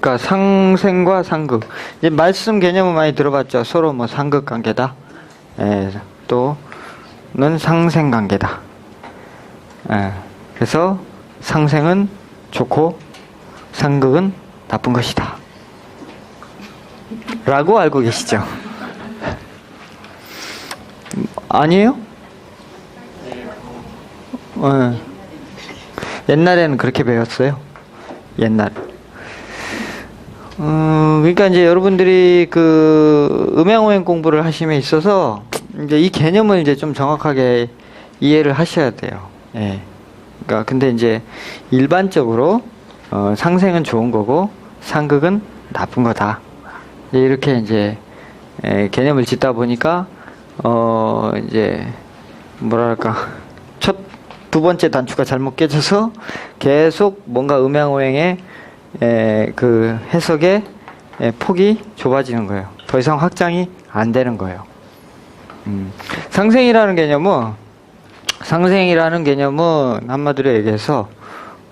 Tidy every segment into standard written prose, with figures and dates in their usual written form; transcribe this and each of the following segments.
그러니까 상생과 상극. 이제 말씀 개념은 많이 들어봤죠. 서로 뭐 상극 관계다. 예, 또는 상생 관계다. 예, 그래서 상생은 좋고 상극은 나쁜 것이다. 라고 알고 계시죠? 아니에요? 옛날에는 그렇게 배웠어요. 옛날. 그러니까 이제 여러분들이 그 음양오행 공부를 하심에 있어서 이제 이 개념을 이제 좀 정확하게 이해를 하셔야 돼요. 예. 그러니까 근데 이제 일반적으로 상생은 좋은 거고 상극은 나쁜 거다. 이렇게 이제 개념을 짓다 보니까 이제 뭐랄까 두 번째 단추가 잘못 깨져서 계속 뭔가 음양오행의 그 해석의 폭이 좁아지는 거예요. 더 이상 확장이 안 되는 거예요. 상생이라는 개념은 한마디로 얘기해서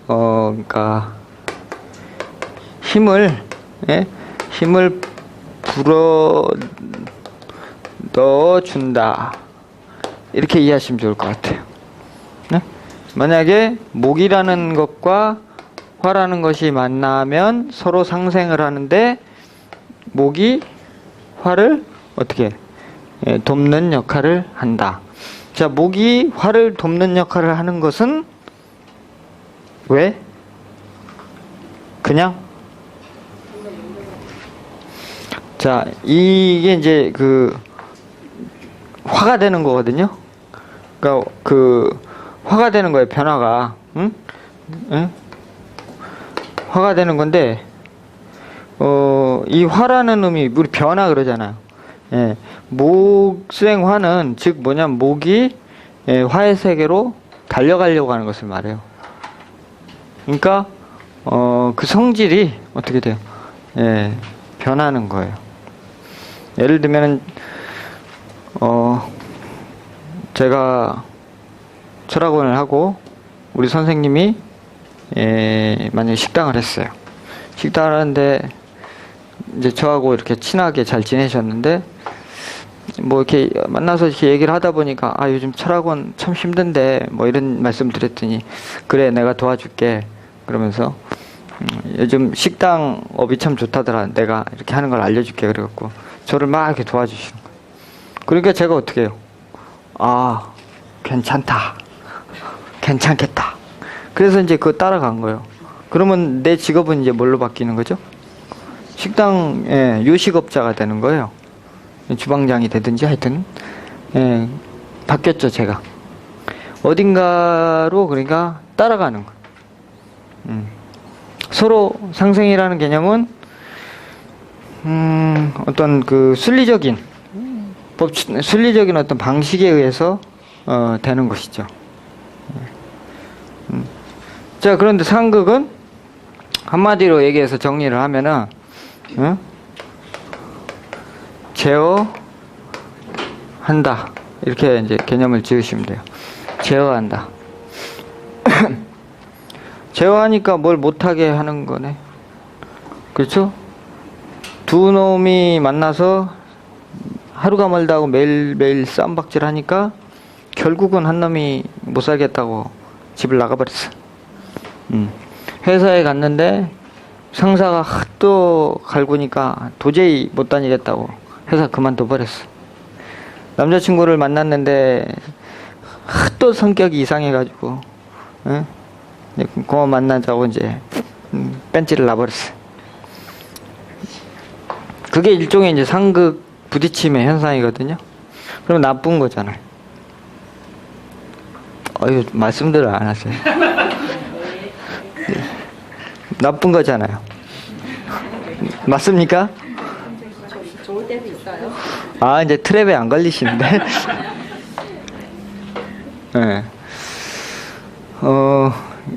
그러니까 힘을 불어 넣어준다. 이렇게 이해하시면 좋을 것 같아요. 네? 만약에 목이라는 것과 화라는 것이 만나면 서로 상생을 하는데 목이 화를 어떻게 돕는 역할을 한다. 자, 목이 화를 돕는 역할을 하는 것은 왜? 그냥? 자, 이게 이제 그 화가 되는 거거든요. 그러니까 그 화가 되는 거예요. 변화가. 응? 응? 화가 되는 건데 이 화라는 의미 우리 변화 그러잖아요. 예. 목수행화는 즉 뭐냐면 목이 화의 세계로 달려가려고 하는 것을 말해요. 그러니까 그 성질이 어떻게 돼요? 예. 변하는 거예요. 예를 들면은 제가 철학원을 하고 우리 선생님이 만약에 식당을 했어요. 식당을 하는데 이제 저하고 이렇게 친하게 잘 지내셨는데 뭐 이렇게 만나서 이렇게 얘기를 하다 보니까 요즘 철학원 참 힘든데 뭐 이런 말씀 드렸더니 그래 내가 도와줄게 그러면서 요즘 식당 업이 참 좋다더라 내가 이렇게 하는 걸 알려줄게 그래갖고 저를 막 이렇게 도와주시는 거예요. 그러니까 제가 어떻게 해요? 괜찮다. 괜찮겠다. 그래서 이제 그거 따라간 거예요. 그러면 내 직업은 이제 뭘로 바뀌는 거죠? 식당 요식업자가 되는 거예요. 주방장이 되든지 하여튼 바뀌었죠 제가. 어딘가로 그러니까 따라가는 거예요. 서로 상생이라는 개념은 어떤 그 순리적인 어떤 방식에 의해서 되는 것이죠. 자, 그런데 상극은 한마디로 얘기해서 정리를 하면은 제어한다. 이렇게 이제 개념을 지으시면 돼요. 제어한다. 제어하니까 뭘 못하게 하는 거네. 그렇죠? 두 놈이 만나서 하루가 멀다 하고 매일매일 싸움박질 하니까 결국은 한 놈이 못 살겠다고 집을 나가버렸어. 회사에 갔는데 상사가 또 갈구니까 도저히 못 다니겠다고 회사 그만둬 버렸어. 남자친구를 만났는데 또 성격이 이상해가지고 그만 만나자고 이제 뺀지를 놔버렸어. 그게 일종의 이제 상극 부딪힘의 현상이거든요. 그럼 나쁜 거잖아요. 말씀들을 안 하세요. 나쁜 거잖아요. 맞습니까? 좋을 때도 있어요. 이제 트랩에 안 걸리시는데. 네.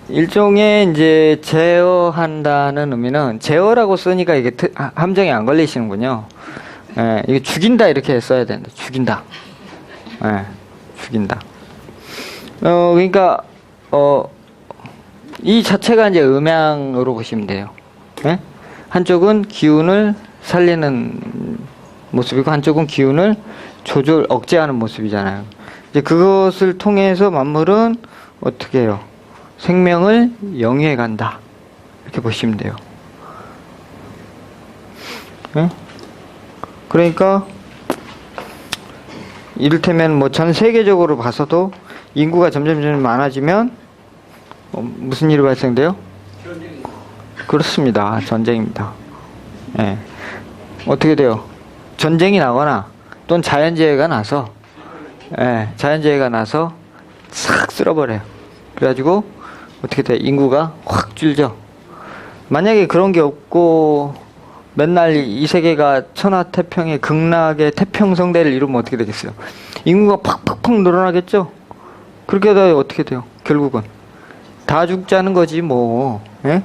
일종의 이제 제어한다는 의미는 제어라고 쓰니까 이게 함정에 안 걸리시는군요. 예, 이게 죽인다 이렇게 써야 된다. 죽인다. 예, 죽인다. 그러니까 이 자체가 이제 음양으로 보시면 돼요. 예? 한쪽은 기운을 살리는 모습이고 한쪽은 기운을 억제하는 모습이잖아요. 이제 그것을 통해서 만물은 어떻게 해요? 생명을 영위해 간다. 이렇게 보시면 돼요. 네? 그러니까 이를테면 뭐 전 세계적으로 봐서도 인구가 점점 많아지면 무슨 일이 발생돼요? 그렇습니다. 전쟁입니다. 예. 어떻게 돼요? 전쟁이 나거나 또는 자연재해가 나서 자연재해가 나서 싹 쓸어버려요. 그래가지고 어떻게 돼요? 인구가 확 줄죠. 만약에 그런 게 없고 맨날 이 세계가 천하태평의 극락의 태평성대를 이루면 어떻게 되겠어요? 인구가 팍팍팍 늘어나겠죠? 그렇게 하다 어떻게 돼요? 결국은 다 죽자는 거지 뭐. 예?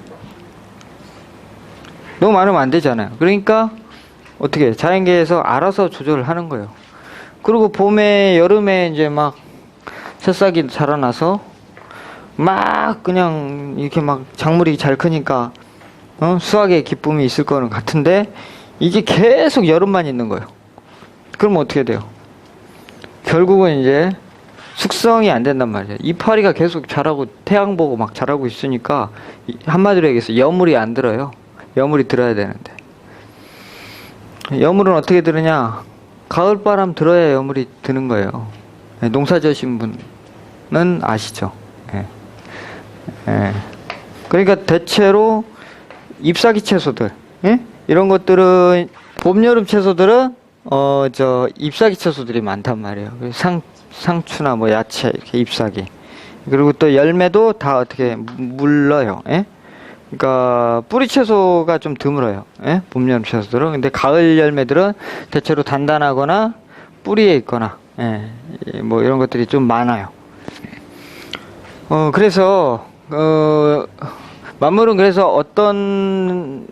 너무 많으면 안 되잖아요. 그러니까 어떻게 자연계에서 알아서 조절을 하는 거예요. 그리고 봄에 여름에 이제 막 새싹이 자라나서 막 그냥 이렇게 막 작물이 잘 크니까 수확의 기쁨이 있을 거는 같은데 이게 계속 여름만 있는 거예요. 그럼 어떻게 돼요? 결국은 이제 숙성이 안 된단 말이에요. 이파리가 계속 자라고 태양 보고 막 자라고 있으니까 한마디로 얘기해서 여물이 안 들어요. 여물이 들어야 되는데 여물은 어떻게 들으냐? 가을바람 들어야 여물이 드는 거예요. 농사 지으신 분은 아시죠? 그러니까 대체로 잎사귀 채소들 이런 것들은 봄, 여름 채소들은 잎사귀 채소들이 많단 말이에요. 상추나 뭐 야채 이렇게 잎사귀. 그리고 또 열매도 다 어떻게 물러요. 그러니까 뿌리 채소가 좀 드물어요. 봄, 여름 채소들은. 근데 가을 열매들은 대체로 단단하거나 뿌리에 있거나 뭐 이런 것들이 좀 많아요. 그래서 만물은 그래서 어떤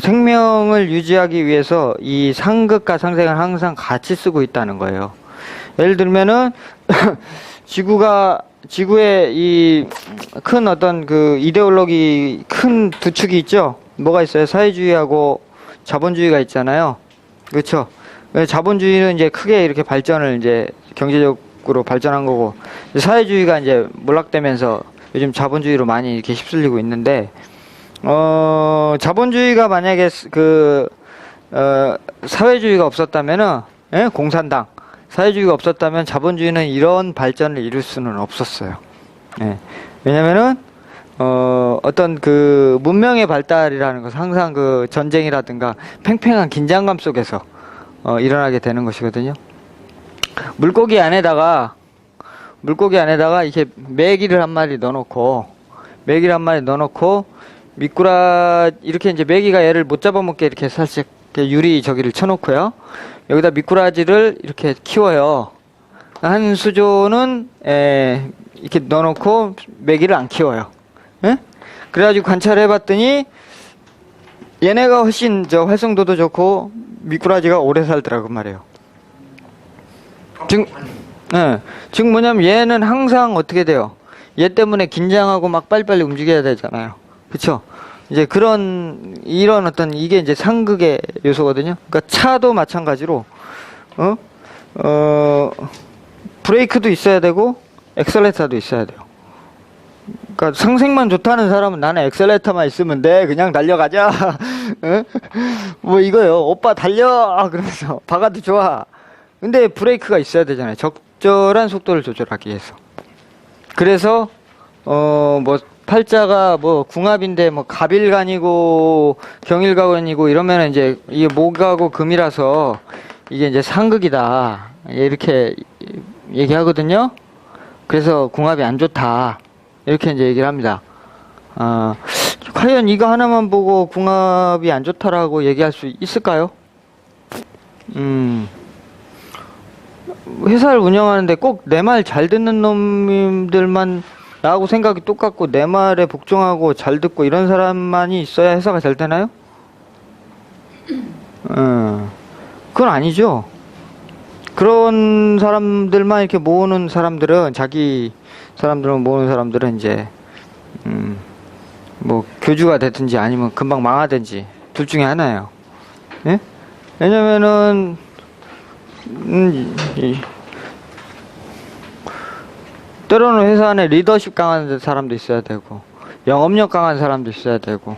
생명을 유지하기 위해서 이 상극과 상생을 항상 같이 쓰고 있다는 거예요. 예를 들면은 지구의 이 큰 어떤 이데올로기 큰 두 축이 있죠. 뭐가 있어요? 사회주의하고 자본주의가 있잖아요. 그렇죠? 자본주의는 이제 크게 이렇게 발전을 이제 경제적으로 발전한 거고 사회주의가 이제 몰락되면서 요즘 자본주의로 많이 이렇게 휩쓸리고 있는데 자본주의가 만약에 사회주의가 없었다면은 공산당 사회주의가 없었다면 자본주의는 이런 발전을 이룰 수는 없었어요. 왜냐면은 어떤 문명의 발달이라는 것은 항상 전쟁이라든가 팽팽한 긴장감 속에서 일어나게 되는 것이거든요. 물고기 안에다가 이렇게 메기를 한 마리 넣어놓고 이렇게 이제 메기가 얘를 못 잡아먹게 이렇게 살짝 유리 저기를 쳐놓고요. 여기다 미꾸라지를 이렇게 키워요. 한 수조는 이렇게 넣어놓고 메기를 안 키워요. 그래가지고 관찰을 해봤더니 얘네가 훨씬 활성도도 좋고 미꾸라지가 오래 살더라고 말이에요. 즉 뭐냐면 얘는 항상 어떻게 돼요? 얘 때문에 긴장하고 막 빨리빨리 움직여야 되잖아요. 그쵸? 이제 이런 어떤 이게 이제 상극의 요소거든요. 그러니까 차도 마찬가지로 브레이크도 있어야 되고 엑셀레이터도 있어야 돼요. 그러니까 상생만 좋다는 사람은 나는 엑셀레이터만 있으면 돼. 그냥 달려가자. 뭐 이거요. 오빠 달려. 그러면서 박아도 좋아. 근데 브레이크가 있어야 되잖아요. 적절한 속도를 조절하기 위해서. 그래서 뭐 팔자가 뭐 궁합인데 뭐 갑일간이고 경일간이고 이러면 이제 이게 목하고 금이라서 이게 이제 상극이다 이렇게 얘기하거든요. 그래서 궁합이 안 좋다 이렇게 이제 얘기를 합니다. 과연 이거 하나만 보고 궁합이 안 좋다라고 얘기할 수 있을까요? 회사를 운영하는데 꼭 내 말 잘 듣는 놈들만 나하고 생각이 똑같고 내 말에 복종하고 잘 듣고 이런 사람만이 있어야 회사가 잘 되나요? 그건 아니죠. 그런 사람들만 이렇게 모으는 사람들은 이제 뭐 교주가 되든지 아니면 금방 망하든지 둘 중에 하나예요. 예? 왜냐면은 때로는 회사 안에 리더십 강한 사람도 있어야 되고 영업력 강한 사람도 있어야 되고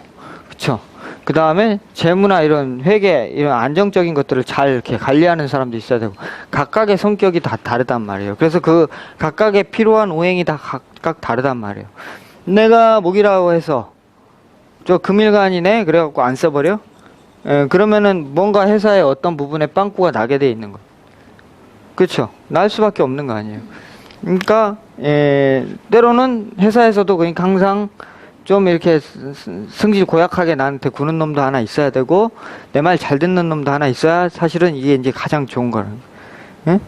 그쵸? 그 다음에 재무나 이런 회계 이런 안정적인 것들을 잘 이렇게 관리하는 사람도 있어야 되고 각각의 성격이 다 다르단 말이에요. 그래서 그 각각의 필요한 오행이 다 각각 다르단 말이에요. 내가 목이라고 해서 저 금일간이네 그래갖고 안 써버려? 그러면은 뭔가 회사의 어떤 부분에 빵꾸가 나게 돼 있는 거예요. 그쵸? 날 수밖에 없는 거 아니에요. 그러니까 때로는 회사에서도 그러니까 항상 좀 이렇게 승질 고약하게 나한테 구는 놈도 하나 있어야 되고 내 말 잘 듣는 놈도 하나 있어야 사실은 이게 이제 가장 좋은 거라는 거예요.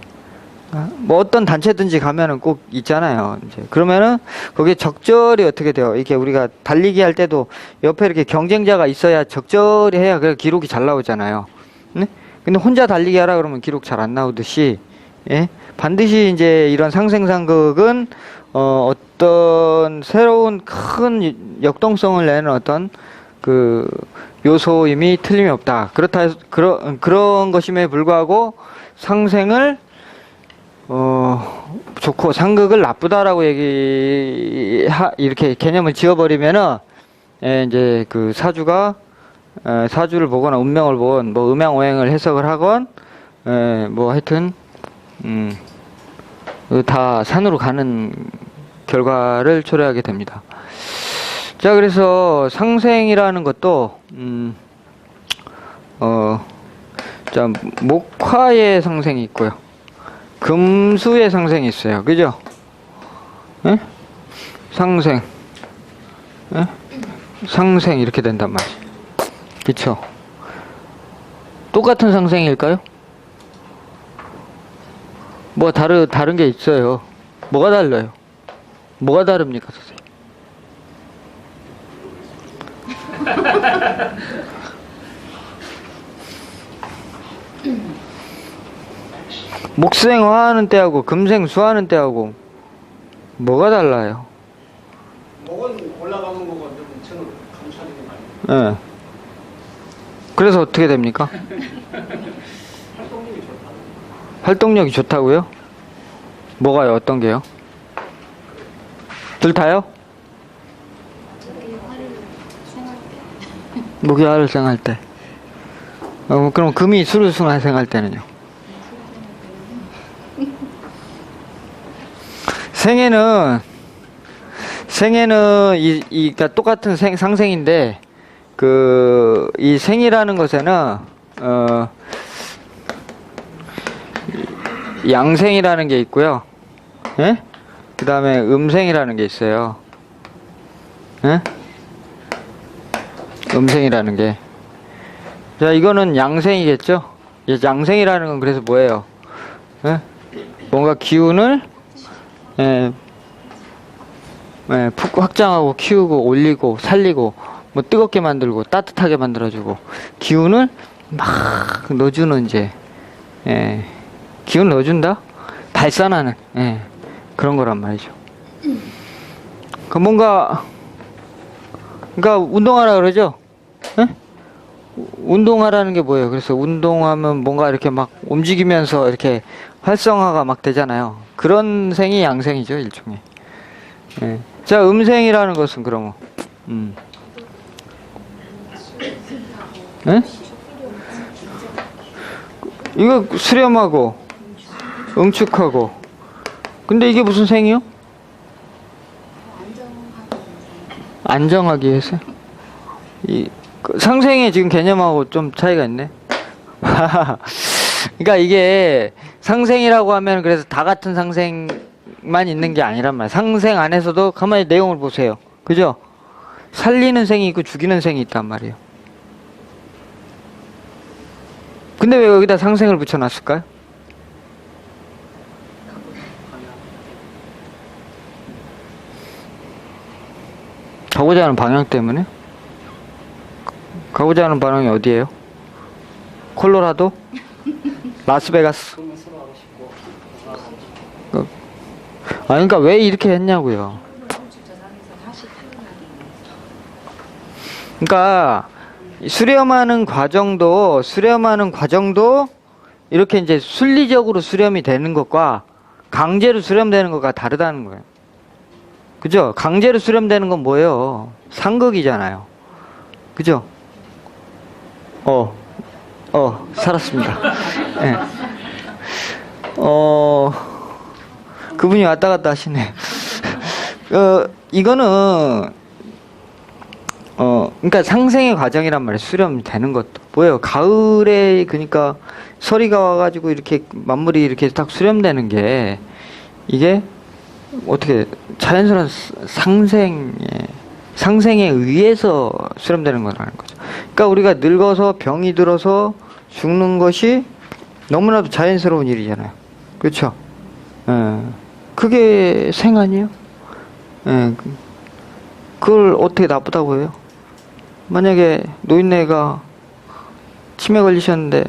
뭐 어떤 단체든지 가면은 꼭 있잖아요. 이제 그러면은 거기에 적절히 어떻게 돼요? 이렇게 우리가 달리기 할 때도 옆에 이렇게 경쟁자가 있어야 적절히 해야 그 기록이 잘 나오잖아요. 네? 근데 혼자 달리기 하라 그러면 기록 잘 안 나오듯이 예? 반드시 이제 이런 상생상극은 어떤 새로운 큰 역동성을 내는 어떤 그 요소임이 틀림이 없다. 그렇다 해서 그런 것임에 불구하고 상생을 좋고 상극을 나쁘다라고 이렇게 개념을 지어버리면은 이제 그 사주가 사주를 보거나 운명을 보건 뭐 음양오행을 해석을 하건 뭐 하여튼 다 산으로 가는 결과를 초래하게 됩니다. 자, 그래서 상생이라는 것도 자, 목화의 상생이 있고요. 금수의 상생이 있어요. 그죠? 예? 상생. 예? 상생 이렇게 된단 말이에요. 그쵸? 똑같은 상생일까요? 뭐 다른 게 있어요. 뭐가 달라요? 뭐가 다릅니까, 선생님? 목생 화하는 때하고 금생 수하는 때하고 뭐가 달라요? 목은 올라가는 거고 문체는 감추하는 게 많아요. 예. 그래서 어떻게 됩니까? 활동력이 좋다. 활동력이 좋다고요? 뭐가요? 어떤 게요? 둘 다요? 목요일을 생할 때. 그럼 금이 수루승을 생할 때는요? 생애는 그러니까 똑같은 상생인데 이 생이라는 것에는 양생이라는 게 있고요. 예? 그 다음에 음생이라는 게 있어요. 예? 음생이라는 게. 자, 이거는 양생이겠죠? 양생이라는 건 그래서 뭐예요? 예? 뭔가 기운을 푹 확장하고 키우고 올리고 살리고 뭐 뜨겁게 만들고 따뜻하게 만들어주고 기운을 막 넣어주는 이제 기운 넣어준다? 발산하는 그런 거란 말이죠. 그러니까 운동하라 그러죠? 예? 운동하라는 게 뭐예요? 그래서 운동하면 뭔가 이렇게 막 움직이면서 이렇게 활성화가 막 되잖아요. 그런 생이 양생이죠, 일종의. 예. 자, 음생이라는 것은 그러면 예? 이거 수렴하고 응축하고 근데 이게 무슨 생이요? 안정하기 위해서? 상생의 지금 개념하고 좀 차이가 있네. 그러니까 이게 상생이라고 하면 그래서 다 같은 상생만 있는 게 아니란 말이야. 상생 안에서도 가만히 내용을 보세요. 그죠? 살리는 생이 있고 죽이는 생이 있단 말이에요. 근데 왜 여기다 상생을 붙여놨을까요? 가고자 하는 방향 때문에? 가고자 하는 방향이 어디예요? 콜로라도? 라스베가스? 그러니까 왜 이렇게 했냐고요. 그러니까 수렴하는 과정도 이렇게 이제 순리적으로 수렴이 되는 것과 강제로 수렴되는 것과 다르다는 거예요. 그죠? 강제로 수렴되는 건 뭐예요? 상극이잖아요. 그죠? 살았습니다. 네. 그분이 왔다 갔다 하시네. 이거는, 그러니까 상생의 과정이란 말이에요. 수렴되는 것도. 뭐예요? 가을에, 그러니까 서리가 와가지고 이렇게 만물이 이렇게 딱 수렴되는 게, 이게 어떻게 자연스러운 상생에 의해서 수렴되는 거라는 거죠. 그러니까 우리가 늙어서 병이 들어서 죽는 것이 너무나도 자연스러운 일이잖아요. 그렇죠? 그게 생 아니에요? 그걸 어떻게 나쁘다고 해요? 만약에 노인네가 치매 걸리셨는데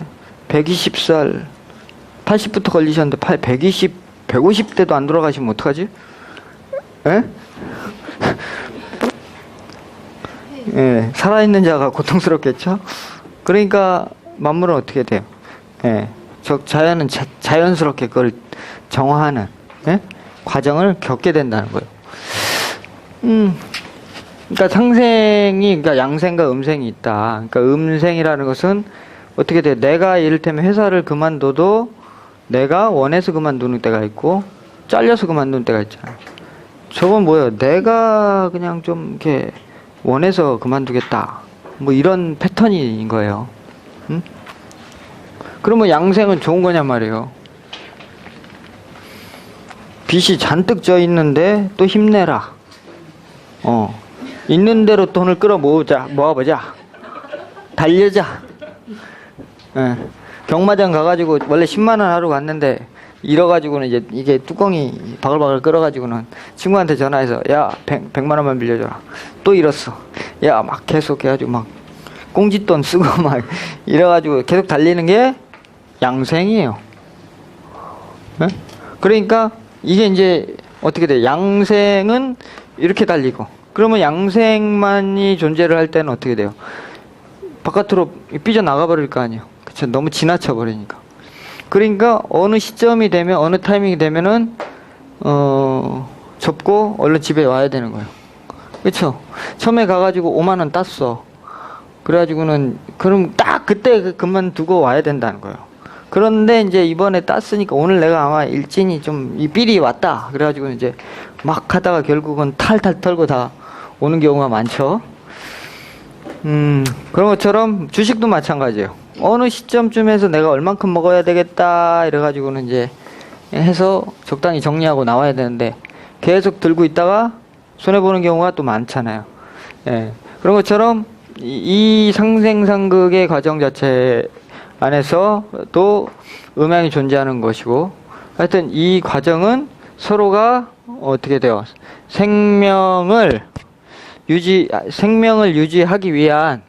120살 80부터 걸리셨는데 150대도 안 돌아가시면 어떡하지? 살아있는 자가 고통스럽겠죠? 그러니까 만물은 어떻게 돼요? 자연은 자연스럽게 그걸 정화하는 과정을 겪게 된다는 거예요. 그러니까 상생이, 그러니까 양생과 음생이 있다. 그러니까 음생이라는 것은 어떻게 돼요? 내가 이를테면 회사를 그만둬도 내가 원해서 그만두는 때가 있고 잘려서 그만두는 때가 있잖아요. 저건 뭐예요? 내가 그냥 좀 이렇게 원해서 그만두겠다. 뭐 이런 패턴인 거예요. 그러면 양생은 좋은 거냐 말이에요. 빚이 잔뜩 져 있는데 또 힘내라. 있는 대로 돈을 모아보자. 달려자. 경마장 가가지고 원래 10만 원 하러 갔는데 잃어가지고는 이제 이게 뚜껑이 바글바글 끓어가지고는 친구한테 전화해서 야 100만 원만 빌려줘라. 또 잃었어. 야 막 계속 해가지고 막 꽁짓돈 쓰고 막 이래가지고 계속 달리는 게 양생이에요. 그러니까 이게 이제 어떻게 돼? 양생은 이렇게 달리고 그러면 양생만이 존재를 할 때는 어떻게 돼요? 바깥으로 삐져나가 버릴 거 아니에요. 그쵸? 너무 지나쳐 버리니까. 그러니까 어느 시점이 되면 어느 타이밍이 되면은 접고 얼른 집에 와야 되는 거예요. 그렇죠? 처음에 가가지고 5만 원 땄어. 그래가지고는 그럼 딱 그때 그만두고 와야 된다는 거예요. 그런데 이제 이번에 땄으니까 오늘 내가 아마 일진이 좀 이 삘이 왔다. 그래가지고 이제 막 하다가 결국은 탈탈 털고 다 오는 경우가 많죠. 그런 것처럼 주식도 마찬가지예요. 어느 시점쯤에서 내가 얼만큼 먹어야 되겠다 이래가지고는 이제 해서 적당히 정리하고 나와야 되는데 계속 들고 있다가 손해보는 경우가 또 많잖아요. 그런 것처럼 이 상생상극의 과정 자체 안에서 또 음양이 존재하는 것이고 하여튼 이 과정은 서로가 어떻게 돼요? 생명을 유지하기 위한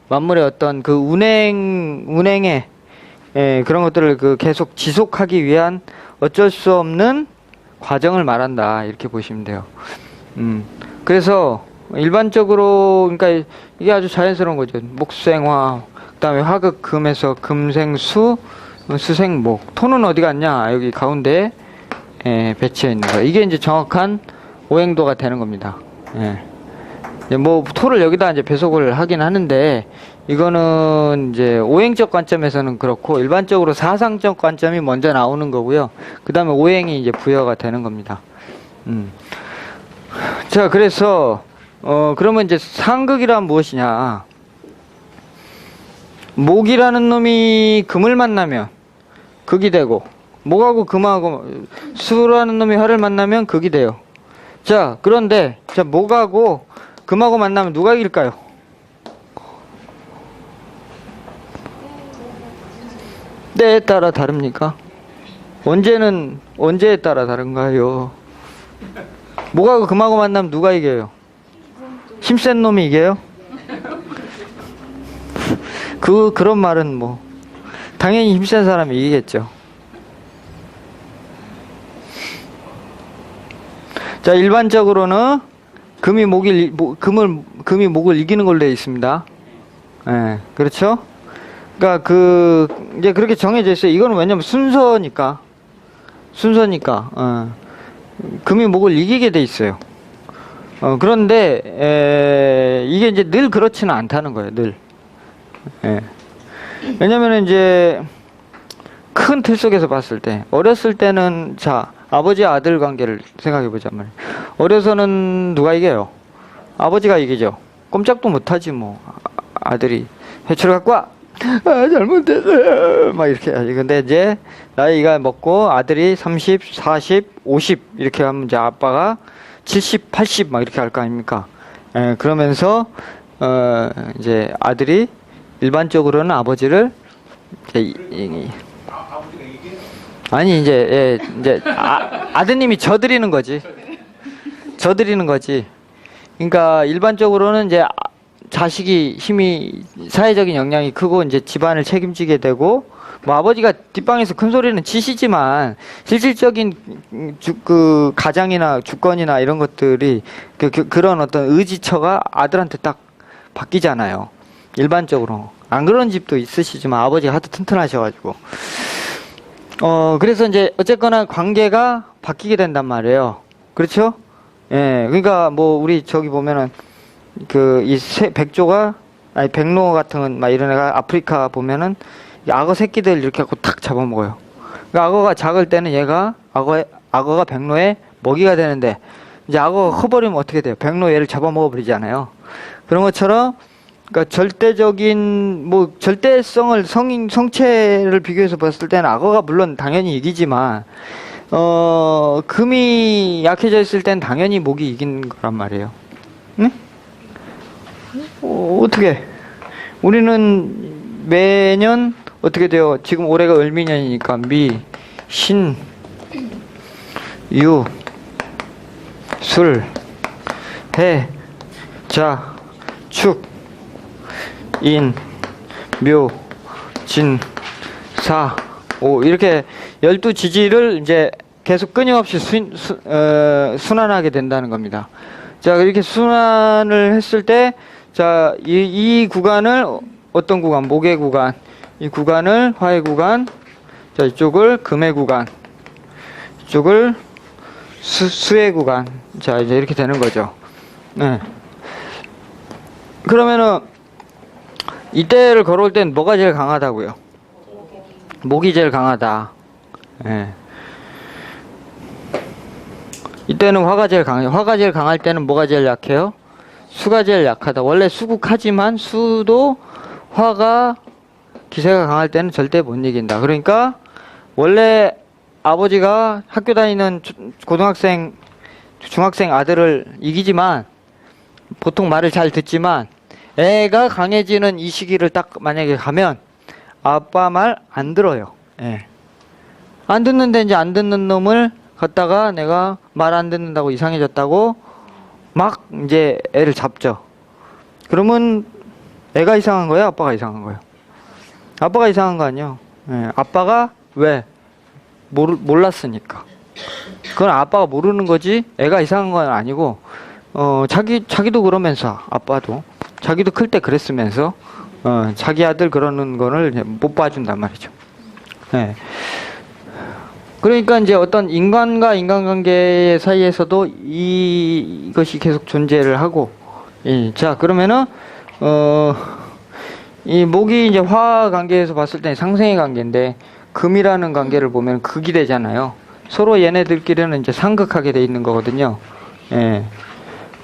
만물의 어떤 그 운행의 그런 것들을 그 계속 지속하기 위한 어쩔 수 없는 과정을 말한다 이렇게 보시면 돼요. 그래서 일반적으로 그러니까 이게 아주 자연스러운 거죠. 목생화, 그다음에 화극금에서 금생수, 수생목. 토는 어디 갔냐? 여기 가운데 배치해 있는 거예요. 이게 이제 정확한 오행도가 되는 겁니다. 뭐 토를 여기다 이제 배속을 하긴 하는데 이거는 이제 오행적 관점에서는 그렇고 일반적으로 사상적 관점이 먼저 나오는 거고요. 그다음에 오행이 이제 부여가 되는 겁니다. 자, 그래서 그러면 이제 상극이란 무엇이냐? 목이라는 놈이 금을 만나면 극이 되고 목하고 금하고 수라는 놈이 화를 만나면 극이 돼요. 자, 그런데 자 목하고 금하고 만나면 누가 이길까요? 때에 따라 다릅니까? 언제에 따라 다른가요? 목하고 금하고 만나면 누가 이겨요? 힘센 놈이 이겨요? 그런 말은 뭐 당연히 힘센 사람이 이기겠죠. 자, 일반적으로는 금을 금이 목을 이기는 걸로 되어 있습니다. 예, 그렇죠? 그러니까 이제 그렇게 정해져 있어요. 이거는 왜냐면 순서니까. 금이 목을 이기게 돼 있어요. 그런데 이게 이제 늘 그렇지는 않다는 거예요. 늘. 예. 왜냐면은 이제 큰 틀 속에서 봤을 때 어렸을 때는 자 아버지 아들 관계를 생각해 보자면 어려서는 누가 이겨요? 아버지가 이기죠. 꼼짝도 못하지 뭐. 아들이 회초를 갖고 와. 잘못했어요. 막 이렇게 하지. 근데 이제 나이가 먹고 아들이 30, 40, 50 이렇게 하면 이제 아빠가 70, 80 막 이렇게 할 거 아닙니까? 예, 그러면서 이제 아들이 일반적으로는 아버지를 아버지가 이게 아니 이제 아드님이 져드리는 거지. 그러니까 일반적으로는 이제 자식이 사회적인 영향이 크고 이제 집안을 책임지게 되고 뭐 아버지가 뒷방에서 큰 소리는 치시지만 실질적인 그 가장이나 주권이나 이런 것들이 그런 어떤 의지처가 아들한테 딱 바뀌잖아요. 일반적으로 안 그런 집도 있으시지만 아버지가 하도 튼튼하셔가지고 그래서 이제 어쨌거나 관계가 바뀌게 된단 말이에요. 그렇죠? 예, 그러니까 뭐 우리 저기 보면은 백로 같은 막 이런 애가 아프리카 보면은 악어 새끼들 이렇게 갖고 탁 잡아먹어요. 그러니까 악어가 작을 때는 얘가 악어가 백로의 먹이가 되는데 이제 악어가 커버리면 어떻게 돼요? 백로 얘를 잡아먹어 버리잖아요. 그런 것처럼 그러니까 절대적인 뭐 절대성을 성체를 비교해서 봤을 때는 악어가 물론 당연히 이기지만 금이 약해져 있을 땐 당연히 목이 이긴 거란 말이에요. 응? 어떻게? 우리는 매년 어떻게 돼요? 지금 올해가 을미년이니까 미, 신, 유, 술, 해, 자, 축, 인, 묘, 진, 사, 오 이렇게 12지지를 이제 계속 끊임없이 순환하게 된다는 겁니다. 자, 이렇게 순환을 했을 때 자, 이 구간을 어떤 구간? 목의 구간. 이 구간을 화의 구간. 자, 이쪽을 금의 구간. 이쪽을 수의 구간. 자, 이제 이렇게 되는 거죠. 네. 그러면은 이때를 걸어올 땐 뭐가 제일 강하다고요? 목이 제일 강하다. 예. 이때는 화가 제일 강해요. 화가 제일 강할 때는 뭐가 제일 약해요? 수가 제일 약하다. 원래 수국하지만 수도 화가 기세가 강할 때는 절대 못 이긴다. 그러니까 원래 아버지가 학교 다니는 고등학생, 중학생 아들을 이기지만 보통 말을 잘 듣지만 애가 강해지는 이 시기를 딱 만약에 가면 아빠 말 안 들어요. 예. 안 듣는데 이제 안 듣는 놈을 갖다가 내가 말 안 듣는다고 이상해졌다고 막 이제 애를 잡죠. 그러면 애가 이상한 거예요? 아빠가 이상한 거예요? 아빠가 이상한 거 아니에요. 예. 아빠가 왜? 몰랐으니까. 그건 아빠가 모르는 거지 애가 이상한 건 아니고 자기도 그러면서 아빠도 자기도 클 때 그랬으면서 자기 아들 그러는 거를 못 봐준단 말이죠. 예. 그러니까 이제 어떤 인간과 인간관계 사이에서도 이것이 계속 존재를 하고, 자, 그러면은, 이 목이 이제 화 관계에서 봤을 때 상생의 관계인데, 금이라는 관계를 보면 극이 되잖아요. 서로 얘네들끼리는 이제 상극하게 돼 있는 거거든요. 예.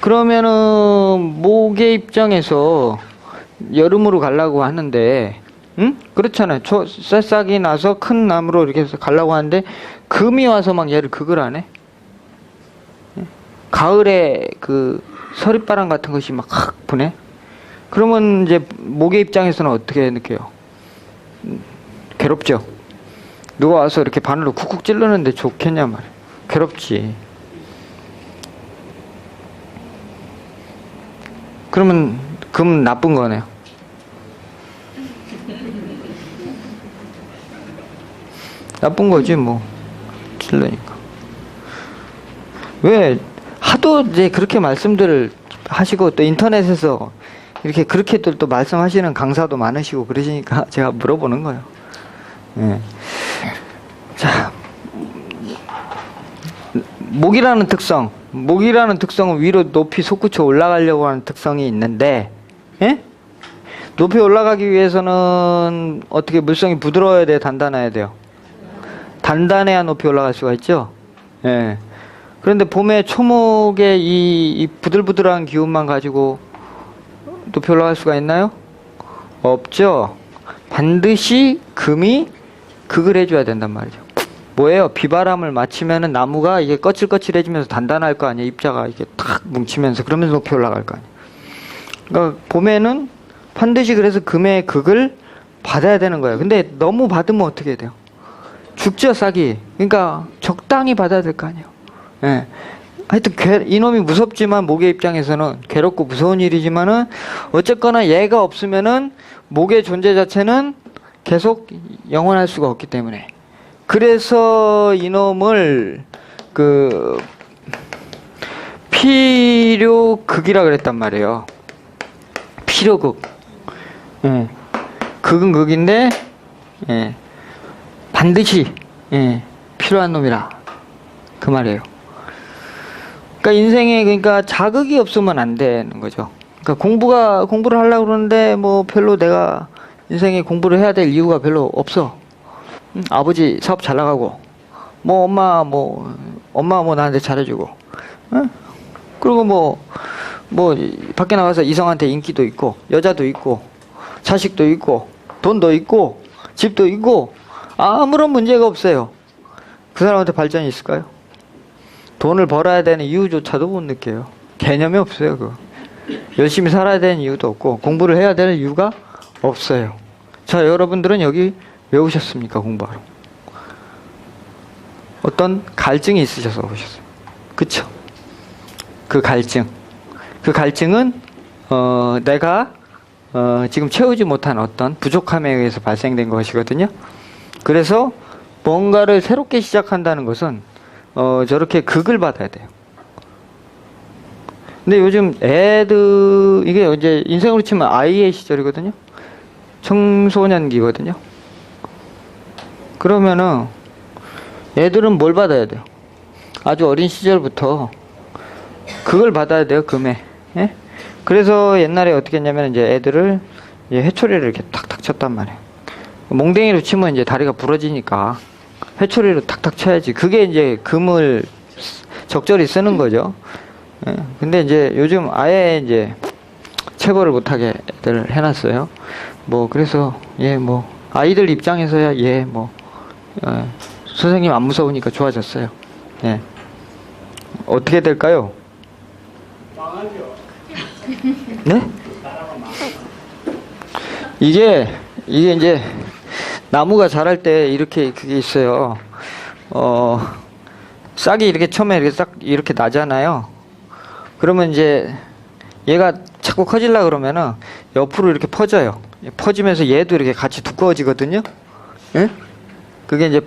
그러면은, 목의 입장에서 여름으로 가려고 하는데, 응? 그렇잖아요. 새싹이 나서 큰 나무로 이렇게 해서 가려고 하는데 금이 와서 막 얘를 극을 하네. 가을에 그 서리바람 같은 것이 막 확 부네. 그러면 이제 목의 입장에서는 어떻게 느껴요? 괴롭죠. 누가 와서 이렇게 바늘로 쿡쿡 찌르는데 좋겠냐 말이야. 괴롭지. 그러면 금은 나쁜 거네요. 나쁜 거지 뭐 찔러니까. 왜 하도 이제 그렇게 말씀들을 하시고 또 인터넷에서 이렇게 그렇게 또 말씀하시는 강사도 많으시고 그러시니까 제가 물어보는 거예요. 예. 자, 목이라는 특성은 위로 높이 솟구쳐 올라가려고 하는 특성이 있는데, 예? 높이 올라가기 위해서는 어떻게 물성이 부드러워야 돼요? 단단해야 돼요? 단단해야 높이 올라갈 수가 있죠? 예. 그런데 봄에 초목의 이 부들부들한 기운만 가지고 높이 올라갈 수가 있나요? 없죠? 반드시 금이 극을 해줘야 된단 말이죠. 뭐예요? 비바람을 맞추면은 나무가 이게 거칠거칠해지면서 단단할 거 아니에요? 입자가 이게 탁 뭉치면서 그러면서 높이 올라갈 거 아니에요? 그러니까 봄에는 반드시 그래서 금의 극을 받아야 되는 거예요. 근데 너무 받으면 어떻게 돼요? 죽죠, 싹이. 그러니까 적당히 받아야 될 거 아니에요. 예. 하여튼 이놈이 무섭지만 목의 입장에서는 괴롭고 무서운 일이지만은 어쨌거나 얘가 없으면은 목의 존재 자체는 계속 영원할 수가 없기 때문에 그래서 이놈을 필요극이라 그랬단 말이에요. 필요극. 예. 극은 극인데 예. 반드시 예. 필요한 놈이라 그 말이에요. 그러니까 인생에 그러니까 자극이 없으면 안 되는 거죠. 그러니까 공부를 하려고 그러는데 뭐 별로 내가 인생에 공부를 해야 될 이유가 별로 없어. 아버지 사업 잘 나가고 뭐 엄마 뭐 나한테 잘해주고 그리고 뭐 밖에 나가서 이성한테 인기도 있고 여자도 있고 자식도 있고 돈도 있고 집도 있고 아무런 문제가 없어요. 그 사람한테 발전이 있을까요? 돈을 벌어야 되는 이유조차도 못 느껴요. 개념이 없어요. 그거. 열심히 살아야 되는 이유도 없고 공부를 해야 되는 이유가 없어요. 자, 여러분들은 여기 왜 오셨습니까? 공부하러. 어떤 갈증이 있으셔서 오셨어요. 그쵸? 그 갈증은 내가 지금 채우지 못한 어떤 부족함에 의해서 발생된 것이거든요. 그래서 뭔가를 새롭게 시작한다는 것은 저렇게 극을 받아야 돼요. 근데 요즘 애들 이게 이제 인생으로 치면 아이의 시절이거든요. 청소년기거든요. 그러면은 애들은 뭘 받아야 돼요? 아주 어린 시절부터 극을 받아야 돼요. 금에. 예? 그래서 옛날에 어떻게 했냐면 이제 애들을 회초리를 이렇게 탁탁 쳤단 말이에요. 몽댕이로 치면 이제 다리가 부러지니까 회초리로 탁탁 쳐야지. 그게 이제 금을 적절히 쓰는 거죠. 예. 근데 이제 요즘 아예 이제 체벌을 못하게 애들 해놨어요. 뭐 그래서 뭐 아이들 입장에서야 선생님 안 무서우니까 좋아졌어요. 예. 어떻게 될까요? 망하죠. 네? 이게 이제 나무가 자랄 때 이렇게 그게 있어요. 싹이 이렇게 처음에 이렇게 싹 이렇게 나잖아요. 그러면 이제 얘가 자꾸 커질라 그러면은 옆으로 이렇게 퍼져요. 퍼지면서 얘도 이렇게 같이 두꺼워지거든요. 예? 그게 이제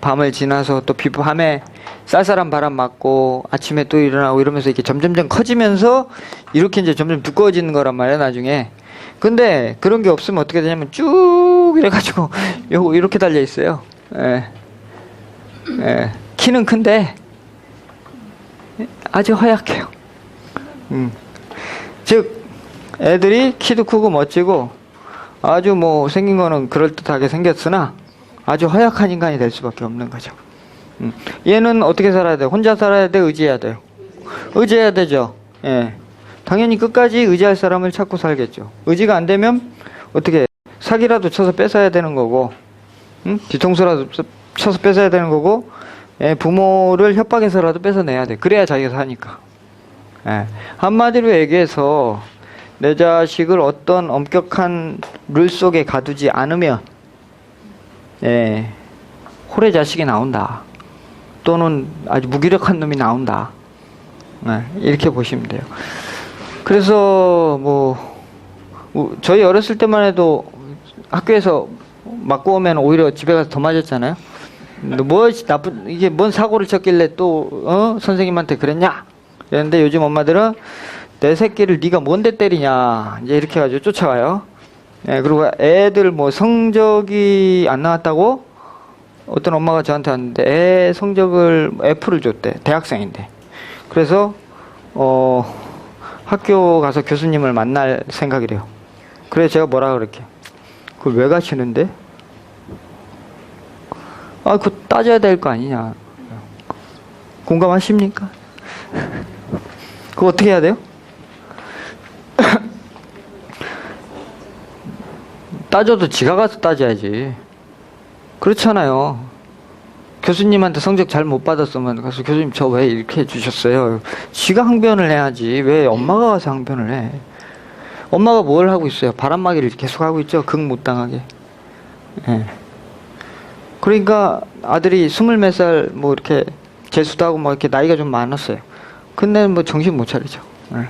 밤을 지나서 또 밤에 쌀쌀한 바람 맞고 아침에 또 일어나고 이러면서 이렇게 점점점 커지면서 이렇게 이제 점점 두꺼워지는 거란 말이에요, 나중에. 근데 그런 게 없으면 어떻게 되냐면 쭉 이래가지고 이렇게 달려 있어요. 키는 큰데 아주 허약해요. 즉 애들이 키도 크고 멋지고 아주 뭐 생긴 거는 그럴듯하게 생겼으나 아주 허약한 인간이 될 수밖에 없는 거죠. 얘는 어떻게 살아야 돼요? 혼자 살아야 돼? 의지해야 돼요? 의지해야 되죠. 예. 당연히 끝까지 의지할 사람을 찾고 살겠죠. 의지가 안 되면 어떻게 사기라도 쳐서 뺏어야 되는 거고, 뒤통수라도 쳐서 뺏어야 되는 거고, 부모를 협박해서라도 뺏어내야 돼. 그래야 자기가 사니까. 한마디로 얘기해서 내 자식을 어떤 엄격한 룰 속에 가두지 않으면 홀의 자식이 나온다. 또는 아주 무기력한 놈이 나온다. 이렇게 보시면 돼요. 그래서 저희 어렸을 때만 해도 학교에서 맞고 오면 오히려 집에 가서 더 맞았잖아요. 이게 뭔 사고를 쳤길래 또 선생님한테 그랬냐? 그런데 요즘 엄마들은 내 새끼를 네가 뭔데 때리냐 이제 이렇게 해가지고 쫓아와요. 예, 그리고 애들 뭐 성적이 안 나왔다고 어떤 엄마가 저한테 왔는데 애 성적을 F를 줬대. 대학생인데. 그래서 학교 가서 교수님을 만날 생각이래요. 그래서 제가 뭐라 그럴게. 그걸 왜 가시는데? 아, 그거 따져야 될 거 아니냐. 공감하십니까? 그거 어떻게 해야 돼요? 따져도 지가 가서 따져야지. 그렇잖아요. 교수님한테 성적 잘 못 받았으면 가서 교수님 저 왜 이렇게 해주셨어요? 지가 항변을 해야지. 왜 엄마가 가서 항변을 해? 엄마가 뭘 하고 있어요? 바람막이를 계속 하고 있죠. 극 못 당하게. 예. 그러니까 아들이 20몇 살 뭐 이렇게 재수도 하고 뭐 이렇게 나이가 좀 많았어요. 근데 뭐 정신 못 차리죠. 예.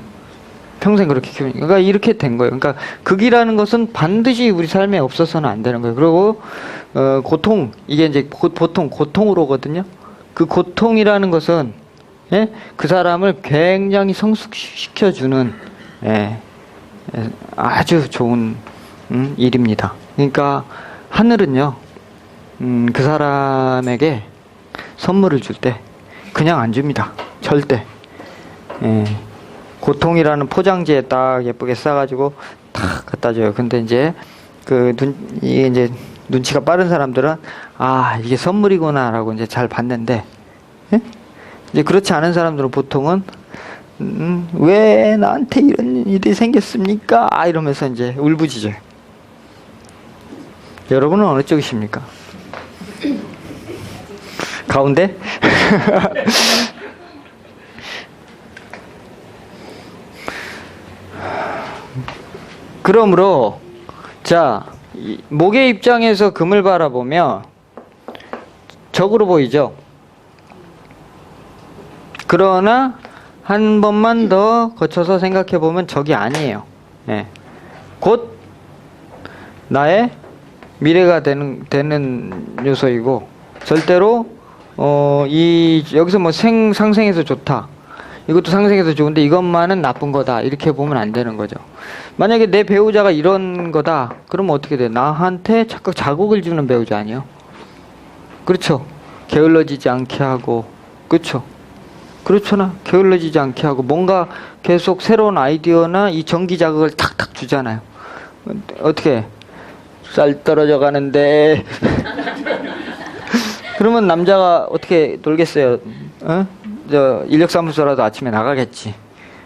평생 그렇게 키우니까. 그러니까 이렇게 된 거예요. 그러니까 극이라는 것은 반드시 우리 삶에 없어서는 안 되는 거예요. 그리고 고통, 이게 이제 보통 고통으로 오거든요. 그 고통이라는 것은 예? 그 사람을 굉장히 성숙시켜주는 예, 아주 좋은 일입니다. 그러니까 하늘은요, 그 사람에게 선물을 줄 때 그냥 안 줍니다. 절대. 예. 고통이라는 포장지에 딱 예쁘게 싸가지고 탁 갖다 줘요. 근데 이제 이게 이제 눈치가 빠른 사람들은 아, 이게 선물이구나라고 이제 잘 받는데, 예? 이제 그렇지 않은 사람들은 보통은 왜 나한테 이런 일이 생겼습니까? 아, 이러면서 이제 울부짖어요. 여러분은 어느 쪽이십니까? 가운데? 그러므로 자, 목의 입장에서 금을 바라보면 적으로 보이죠. 그러나 한 번만 더 거쳐서 생각해 보면 적이 아니에요. 예. 곧 나의 미래가 되는 요소이고, 절대로 여기서 뭐 상생해서 좋다, 이것도 상생해서 좋은데 이것만은 나쁜 거다, 이렇게 보면 안 되는 거죠. 만약에 내 배우자가 이런 거다, 그러면 어떻게 돼? 나한테 자꾸 자극을 주는 배우자 아니에요? 그렇죠. 게을러지지 않게 하고, 그렇죠. 그렇잖아. 게을러지지 않게 하고 뭔가 계속 새로운 아이디어나 이 전기 자극을 탁탁 주잖아요. 어떻게 쌀 떨어져 가는데 그러면 남자가 어떻게 놀겠어요? 저 인력사무소라도 아침에 나가겠지.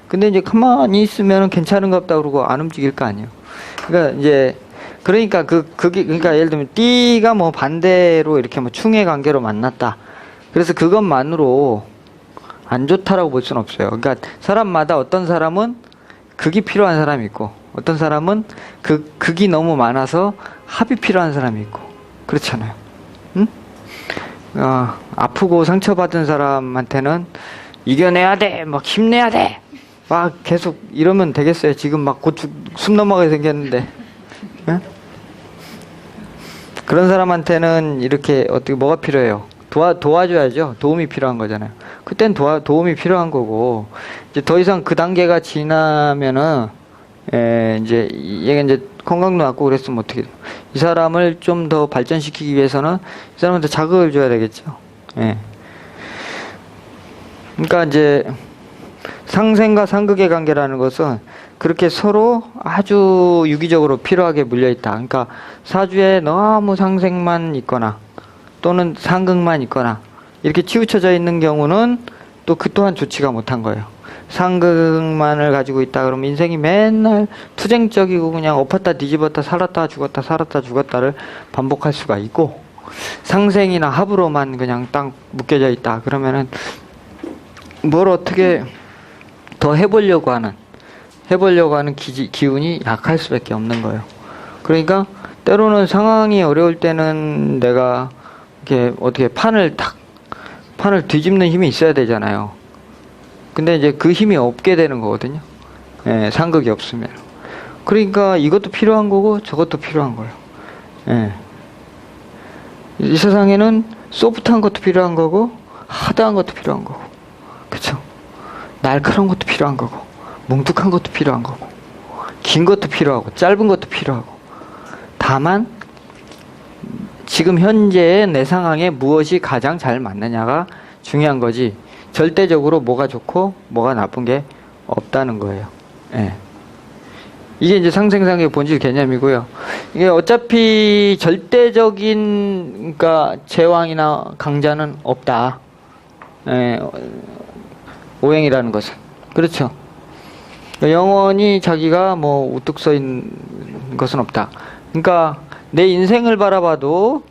근데 이제 가만히 있으면 괜찮은 것 없다 그러고 안 움직일 거 아니에요. 그러니까 그러니까 예를 들면 띠가 뭐 반대로 이렇게 뭐 충의 관계로 만났다. 그래서 그것만으로 안 좋다라고 볼 수는 없어요. 그러니까 사람마다 어떤 사람은 극이 필요한 사람이 있고, 어떤 사람은 극이 너무 많아서 합이 필요한 사람이 있고, 그렇잖아요. 응? 아프고 상처받은 사람한테는 이겨내야 돼, 막 힘내야 돼, 막 계속 이러면 되겠어요? 지금 막 곧 숨 넘어가게 생겼는데. 응? 그런 사람한테는 이렇게 어떻게 뭐가 필요해요? 도와줘야죠. 도움이 필요한 거잖아요. 그땐 도움이 필요한 거고, 이제 더 이상 그 단계가 지나면은, 이제, 얘가 이제 건강도 낮고 그랬으면 어떻게 돼요? 이 사람을 좀 더 발전시키기 위해서는 이 사람한테 자극을 줘야 되겠죠. 예. 그러니까 이제, 상생과 상극의 관계라는 것은 그렇게 서로 아주 유기적으로 필요하게 물려있다. 그러니까 사주에 너무 상생만 있거나, 또는 상극만 있거나 이렇게 치우쳐져 있는 경우는 또 그 또한 좋지가 못한 거예요. 상극만을 가지고 있다 그러면 인생이 맨날 투쟁적이고 그냥 엎었다 뒤집었다 살았다 죽었다 살았다 죽었다를 반복할 수가 있고, 상생이나 합으로만 그냥 딱 묶여져 있다 그러면은 뭘 어떻게 더 해보려고 하는 기운이 약할 수밖에 없는 거예요. 그러니까 때로는 상황이 어려울 때는 내가 이렇게 어떻게 판을 뒤집는 힘이 있어야 되잖아요. 근데 이제 그 힘이 없게 되는 거거든요. 예, 상극이 없으면. 그러니까 이것도 필요한 거고 저것도 필요한 거예요. 예. 이 세상에는 소프트한 것도 필요한 거고 하드한 것도 필요한 거고, 그쵸? 날카로운 것도 필요한 거고 뭉툭한 것도 필요한 거고, 긴 것도 필요하고, 짧은 것도 필요하고. 다만 지금 현재의 내 상황에 무엇이 가장 잘 맞느냐가 중요한 거지, 절대적으로 뭐가 좋고 뭐가 나쁜 게 없다는 거예요. 예. 이게 이제 상생상의 본질 개념이고요. 이게 어차피 절대적인, 그러니까 제왕이나 강자는 없다. 예. 오행이라는 것은. 그렇죠. 영원히 자기가 뭐 우뚝 서 있는 것은 없다. 그러니까 내 인생을 바라봐도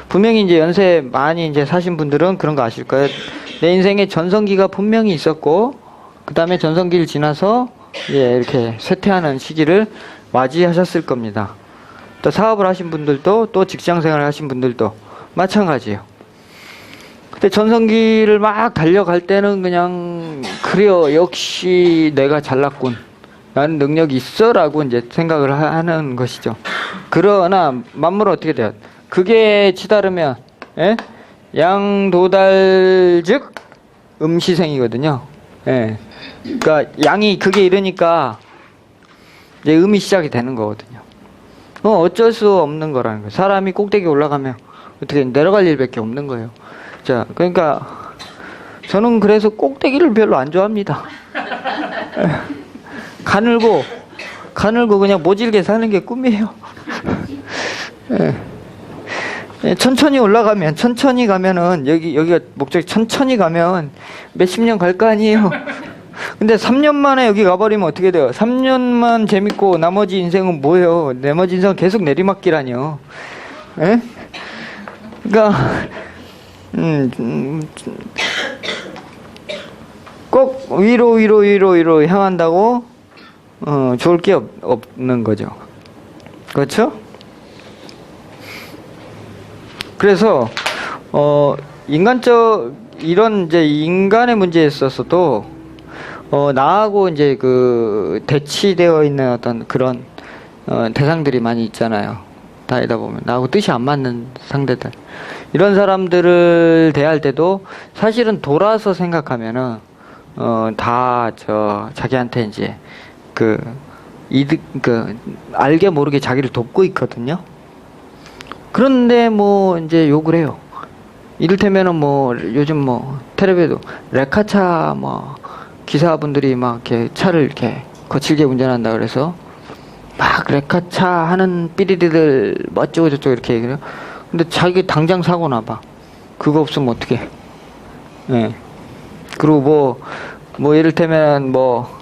분명히 이제 연세 많이 이제 사신 분들은 그런 거 아실 거예요. 내 인생에 전성기가 분명히 있었고, 그 다음에 전성기를 지나서 이렇게 쇠퇴하는 시기를 맞이하셨을 겁니다. 또 사업을 하신 분들도, 또 직장생활을 하신 분들도 마찬가지예요. 근데 전성기를 막 달려갈 때는 그냥 그래요, 역시 내가 잘났군, 나는 능력이 있어 라고 이제 생각을 하는 것이죠. 그러나 만물은 어떻게 돼요? 그게 치다르면 양도달즉 음시생이거든요. 예. 그러니까 양이 그게 이러니까 이제 음이 시작이 되는 거거든요. 어쩔 수 없는 거라는 거예요. 사람이 꼭대기 올라가면 어떻게 내려갈 일밖에 없는 거예요. 자, 그러니까 저는 그래서 꼭대기를 별로 안 좋아합니다. 가늘고 그냥 모질게 사는 게 꿈이에요. 천천히 올라가면, 천천히 가면은 여기가 목적이, 천천히 가면 몇십 년 갈 거 아니에요. 근데 3년 만에 여기 가버리면 어떻게 돼요? 3년만 재밌고 나머지 인생은 뭐예요? 나머지 인생은 계속 내리막길아니요. 예? 그러니까 꼭 위로 향한다고 좋을 게 없는 거죠. 그렇죠? 그래서 이런 이제 인간의 문제에 있어서도 나하고 이제 그 대치되어 있는 어떤 그런 대상들이 많이 있잖아요. 다니다 보면 나하고 뜻이 안 맞는 상대들, 이런 사람들을 대할 때도 사실은 돌아서 생각하면은 다 자기한테 이제 알게 모르게 자기를 돕고 있거든요. 그런데 뭐 이제 욕을 해요. 이를테면은 뭐 요즘 뭐 텔레비에도 레카차 뭐 기사분들이 막 이렇게 차를 이렇게 거칠게 운전한다 그래서 막 레카차 하는 삐리리들 뭐 어쩌고 저쩌고 이렇게 얘기해요. 근데 자기 당장 사고 나봐. 그거 없으면 어떡해. 예. 그리고 뭐 이를테면 뭐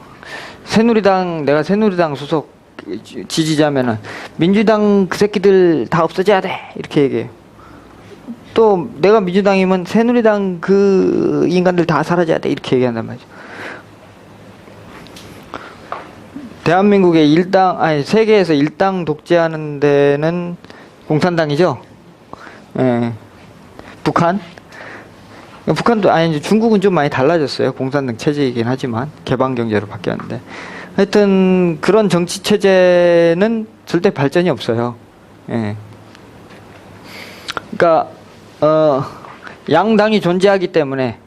내가 새누리당 소속 지지자면은 민주당 그 새끼들 다 없어져야 돼 이렇게 얘기해요. 또 내가 민주당이면 새누리당 그 인간들 다 사라져야 돼 이렇게 얘기한단 말이죠. 대한민국의 세계에서 일당 독재하는 데는 공산당이죠. 예. 북한도 아니 중국은 좀 많이 달라졌어요. 공산당 체제이긴 하지만 개방 경제로 바뀌었는데, 하여튼 그런 정치 체제는 절대 발전이 없어요. 예. 그러니까 양당이 존재하기 때문에,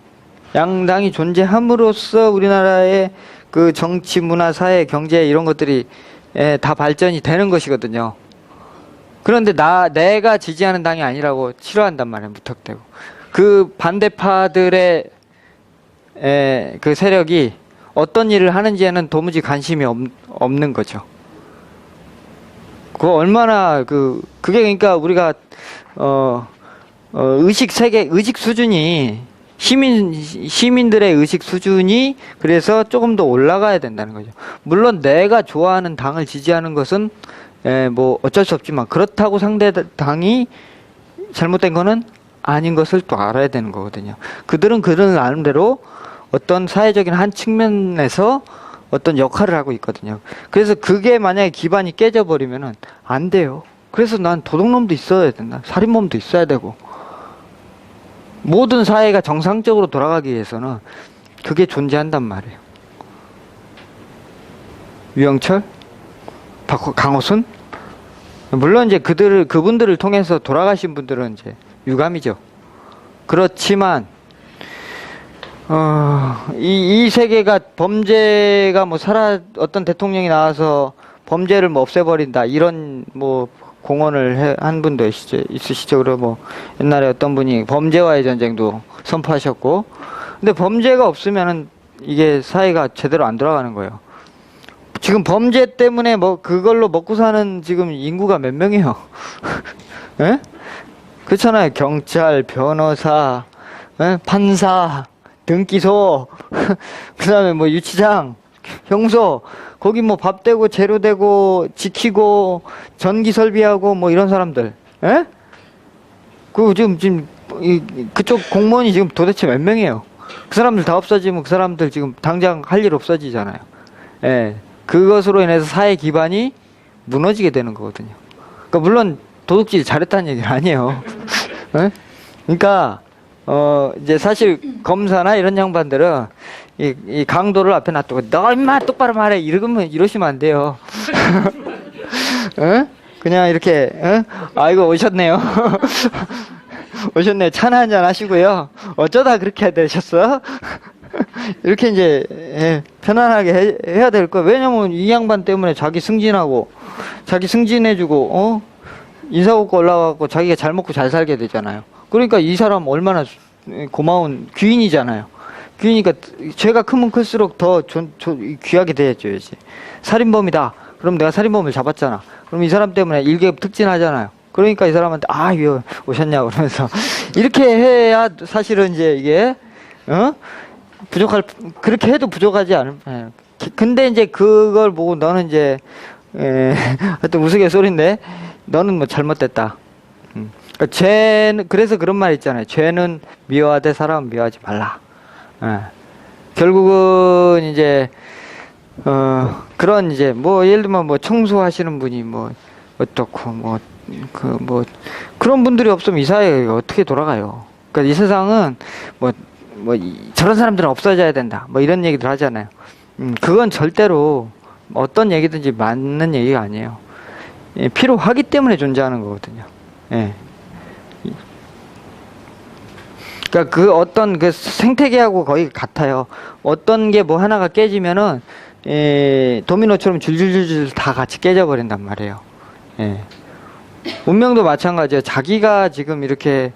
양당이 존재함으로써 우리나라의 그 정치, 문화, 사회, 경제 이런 것들이 다 발전이 되는 것이거든요. 그런데 내가 지지하는 당이 아니라고 싫어한단 말이에요. 무턱대고. 그 반대파들의 그 세력이 어떤 일을 하는지에는 도무지 관심이 없는 거죠. 그거 얼마나 그게 그러니까 우리가 의식 수준이 시민들의 의식 수준이 그래서 조금 더 올라가야 된다는 거죠. 물론 내가 좋아하는 당을 지지하는 것은 뭐 어쩔 수 없지만, 그렇다고 상대 당이 잘못된 거는 아닌 것을 또 알아야 되는 거거든요. 그들은 나름대로 어떤 사회적인 한 측면에서 어떤 역할을 하고 있거든요. 그래서 그게 만약에 기반이 깨져버리면은 안 돼요. 그래서 난 도둑놈도 있어야 된다. 살인범도 있어야 되고, 모든 사회가 정상적으로 돌아가기 위해서는 그게 존재한단 말이에요. 유영철, 강호순, 물론 이제 그분들을 통해서 돌아가신 분들은 이제 유감이죠. 그렇지만 이 세계가 범죄가 뭐 어떤 대통령이 나와서 범죄를 뭐 없애버린다 이런 뭐 공언을 한 분도 있으시죠. 그리고 뭐 옛날에 어떤 분이 범죄와의 전쟁도 선포하셨고, 근데 범죄가 없으면은 이게 사회가 제대로 안 돌아가는 거예요. 지금 범죄 때문에 뭐 그걸로 먹고 사는 지금 인구가 몇 명이에요? 예? 그렇잖아요. 경찰, 변호사, 예? 판사, 등기소, 그 다음에 뭐 유치장, 형소, 거기 뭐 밥 대고 재료 대고 지키고 전기 설비하고 뭐 이런 사람들, 예? 그 지금 그쪽 공무원이 지금 도대체 몇 명이에요? 그 사람들 다 없어지면 그 사람들 지금 당장 할 일 없어지잖아요. 예. 그것으로 인해서 사회 기반이 무너지게 되는 거거든요. 그러니까 물론 도둑질 잘했다는 얘기는 아니에요. 예? 그러니까 이제 사실 검사나 이런 양반들은 이 강도를 앞에 놔두고 너 임마 똑바로 말해 이러시면 안 돼요. 어? 그냥 이렇게 아이고 오셨네요. 오셨네요. 차나 한잔 하시고요. 어쩌다 그렇게 되셨어? 이렇게 이제 편안하게 해야 될 거예요. 왜냐면 이 양반 때문에 자기 승진하고 자기 승진해주고 인사고과 올라가고 자기가 잘 먹고 잘 살게 되잖아요. 그러니까 이 사람 얼마나 귀인이잖아요. 귀이니까 죄가 크면 클수록 더 귀하게 대해줘야지. 살인범이다. 그럼 내가 살인범을 잡았잖아. 그럼 이 사람 때문에 일개업 특진하잖아요. 그러니까 이 사람한테 왜 오셨냐 그러면서 이렇게 해야 사실은 이제 이게 그렇게 해도 부족하지 않을. 근데 이제 그걸 보고 너는 이제 하여튼 우스갯소리인데 너는 뭐 잘못됐다. 그러니까 죄는, 그래서 그런 말 있잖아요. 죄는 미워하되 사람은 미워하지 말라. 결국은 이제 그런 이제 뭐 예를 들면 뭐 청소하시는 분이 뭐 어떻고 그런 분들이 없으면 이 사회가 어떻게 돌아가요. 그러니까 이 세상은 저런 사람들은 없어져야 된다. 뭐 이런 얘기들 하잖아요. 그건 절대로 어떤 얘기든지 맞는 얘기가 아니에요. 필요하기 때문에 존재하는 거거든요. 예. 그러니까 그 어떤 그 생태계하고 거의 같아요. 어떤 게 뭐 하나가 깨지면은 도미노처럼 줄줄줄줄 다 같이 깨져버린단 말이에요. 예. 운명도 마찬가지예요. 자기가 지금 이렇게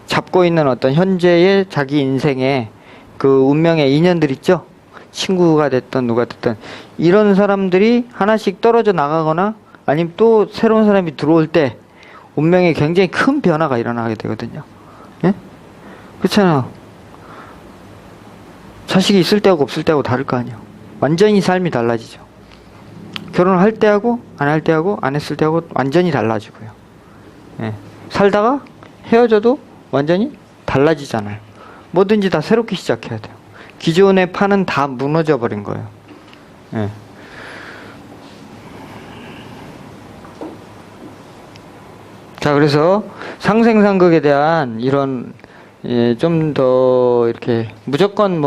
잡고 있는 어떤 현재의 자기 인생의 그 운명의 인연들 있죠? 친구가 됐든 누가 됐든 이런 사람들이 하나씩 떨어져 나가거나 아니면 또 새로운 사람이 들어올 때 운명에 굉장히 큰 변화가 일어나게 되거든요. 예? 그렇잖아요. 자식이 있을 때하고 없을 때하고 다를 거 아니에요. 완전히 삶이 달라지죠. 결혼을 할 때하고 안 할 때하고 안 했을 때하고 완전히 달라지고요. 예. 살다가 헤어져도 완전히 달라지잖아요. 뭐든지 다 새롭게 시작해야 돼요. 기존의 판은 다 무너져 버린 거예요. 예. 자, 그래서 상생상극에 대한 이런 좀 더 이렇게 무조건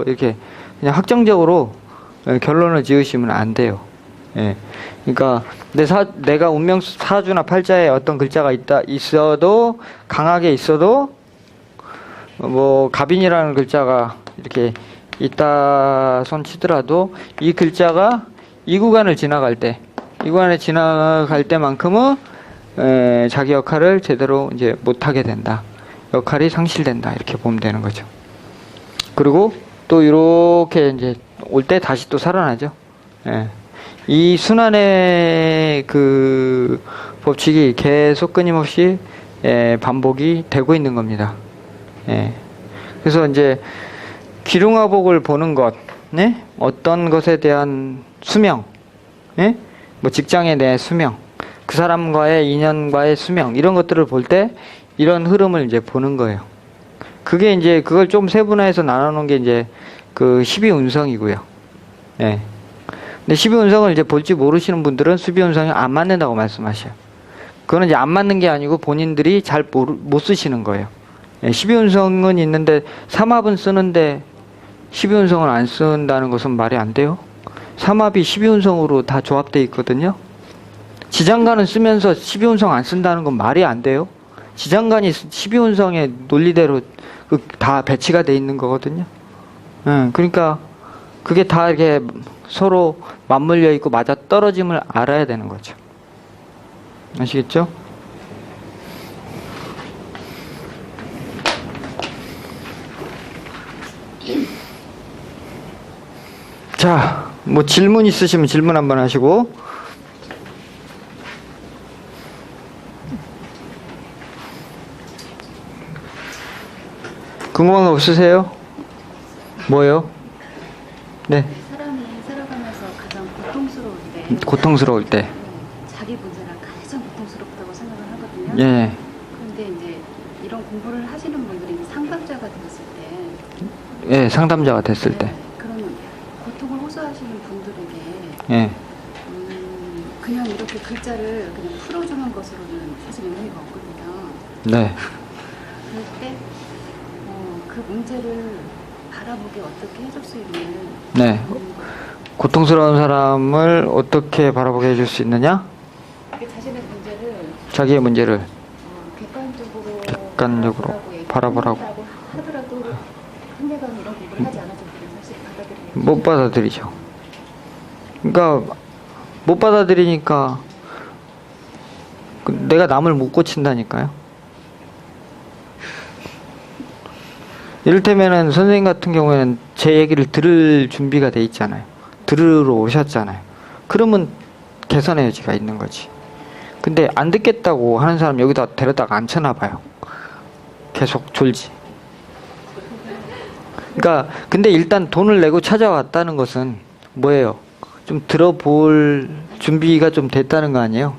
이렇게 그냥 확정적으로 결론을 지으시면 안 돼요. 예. 그러니까 내가 운명 사주나 팔자에 어떤 글자가 있어도 강하게 있어도 뭐 갑인이라는 글자가 이렇게 있다 손 치더라도 이 글자가 이 구간을 지나갈 때만큼은 자기 역할을 제대로 이제 못하게 된다. 역할이 상실된다. 이렇게 보면 되는 거죠. 그리고 또 이렇게 이제 올 때 다시 또 살아나죠. 예. 이 순환의 그 법칙이 계속 끊임없이 반복이 되고 있는 겁니다. 예. 그래서 이제 기륭화복을 보는 것, 네? 어떤 것에 대한 수명, 네? 뭐 직장에 대한 수명, 그 사람과의 인연과의 수명, 이런 것들을 볼 때 이런 흐름을 이제 보는 거예요. 그게 이제 그걸 좀 세분화해서 나눠놓은 게 이제 그 12운성이고요. 예. 근데 12운성을 이제 볼지 모르시는 분들은 12운성이 안 맞는다고 말씀하셔요. 그거는 이제 안 맞는 게 아니고 본인들이 잘 못 쓰시는 거예요. 12운성은 있는데 삼합은 쓰는데 12운성을 안 쓴다는 것은 말이 안 돼요. 삼합이 12운성으로 다 조합되어 있거든요. 지장간은 쓰면서 12운성 안 쓴다는 건 말이 안 돼요. 지장간이 12운성의 논리대로 다 배치가 돼 있는 거거든요. 그러니까 그게 다 이렇게 서로 맞물려 있고 맞아 떨어짐을 알아야 되는 거죠. 아시겠죠? 자, 뭐 질문 있으시면 질문 한번 하시고. 궁금한 거 없으세요? 뭐요? 네. 사람이 살아가면서 가장 고통스러울 때. 자기 문제가 가장 고통스럽다고 생각을 하거든요. 예. 그런데 이제 이런 공부를 하시는 분들이 상담자가 되었을 때, 예, 상담자가 됐을 때. 그런 고통을 호소하시는 분들에게 예. 그냥 이렇게 글자를 그냥 풀어주는 것으로는 사실 의미가 없거든요. 네. 그럴 때 그 문제를 바라보게 어떻게 해줄 수 있는 네. 고통스러운 사람을 어떻게 바라보게 해줄 수 있느냐? 자신의 문제를 자기의 문제를 객관적으로 바라보라고. 하더라도 상대방이 이런 공부를 하지 않아서 사실 받아들이는 못 받아들이죠. 그러니까 못 받아들이니까 내가 남을 못 고친다니까요. 이를테면은 선생님 같은 경우에는 제 얘기를 들을 준비가 돼 있잖아요. 들으러 오셨잖아요. 그러면 개선의 여지가 있는 거지. 근데 안 듣겠다고 하는 사람 여기다 데려다가 앉혀놔 봐요. 계속 졸지. 그러니까 근데 일단 돈을 내고 찾아왔다는 것은 뭐예요? 좀 들어볼 준비가 좀 됐다는 거 아니에요?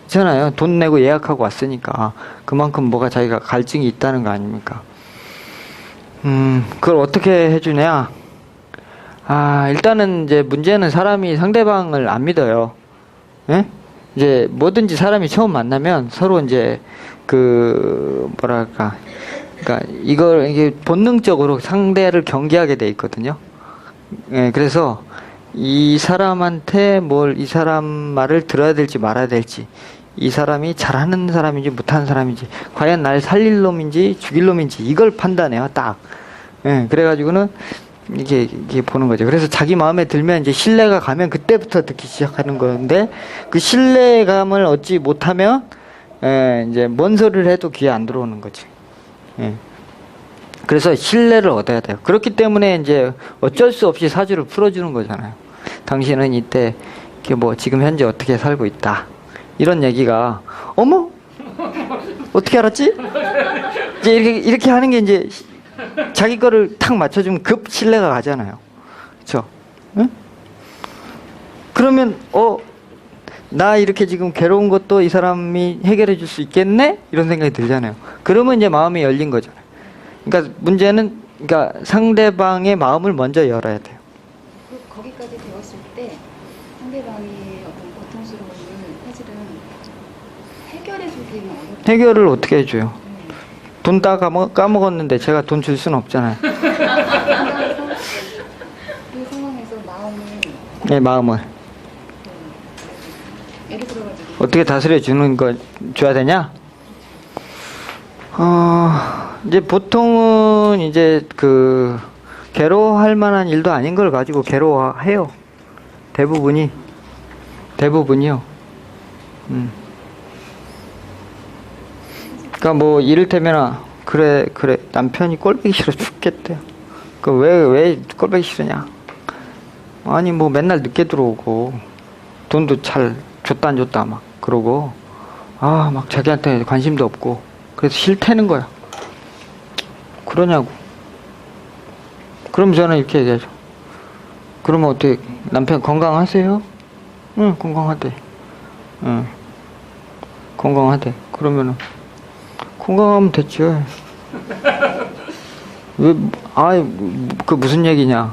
있잖아요. 돈 내고 예약하고 왔으니까 그만큼 뭐가 자기가 갈증이 있다는 거 아닙니까? 그걸 어떻게 해주냐? 일단은 이제 문제는 사람이 상대방을 안 믿어요. 예? 이제 뭐든지 사람이 처음 만나면 서로 이제 뭐랄까, 그러니까 이게 본능적으로 상대를 경계하게 돼 있거든요. 예, 그래서 이 사람한테 이 사람 말을 들어야 될지 말아야 될지, 이 사람이 잘하는 사람인지 못하는 사람인지, 과연 날 살릴 놈인지 죽일 놈인지 이걸 판단해요, 딱. 예, 그래가지고는 이게 보는 거죠. 그래서 자기 마음에 들면 이제 신뢰가 가면 그때부터 듣기 시작하는 건데, 그 신뢰감을 얻지 못하면 이제 뭔 소리를 해도 귀에 안 들어오는 거지. 예. 그래서 신뢰를 얻어야 돼요. 그렇기 때문에 이제 어쩔 수 없이 사주를 풀어주는 거잖아요. 당신은 이때 지금 현재 어떻게 살고 있다. 이런 얘기가 어머? 어떻게 알았지? 이제 이렇게 하는 게 이제 자기 거를 탁 맞춰주면 급 신뢰가 가잖아요. 그렇죠? 응? 그러면 나 이렇게 지금 괴로운 것도 이 사람이 해결해 줄 수 있겠네? 이런 생각이 들잖아요. 그러면 이제 마음이 열린 거잖아요. 그러니까 문제는 상대방의 마음을 먼저 열어야 돼요. 거기까지 되었을 때 상대방이 어떤 고통스러움을 사실은 해결해주기는 어렵죠. 해결을 어떻게 해줘요? 돈 다 까먹었는데 제가 돈 줄 수는 없잖아요. 그 상황에서 네, 마음을 예를 들어가지고 어떻게 다스려 주는 거 줘야 되냐? 이제 보통은 이제 괴로워할 만한 일도 아닌 걸 가지고 괴로워해요. 대부분이요. 그러니까 이를테면 그래 남편이 꼴보기 싫어 죽겠대. 왜 꼴보기 싫으냐? 아니 맨날 늦게 들어오고 돈도 잘 줬다 안 줬다 막 그러고 막 자기한테 관심도 없고 그래서 싫다는 거야. 그러냐고. 그럼 저는 이렇게 얘기하죠. 그러면 어떻게 남편 건강하세요? 응, 건강하대. 응, 건강하대. 그러면은 건강하면 됐죠. 왜? 그 무슨 얘기냐?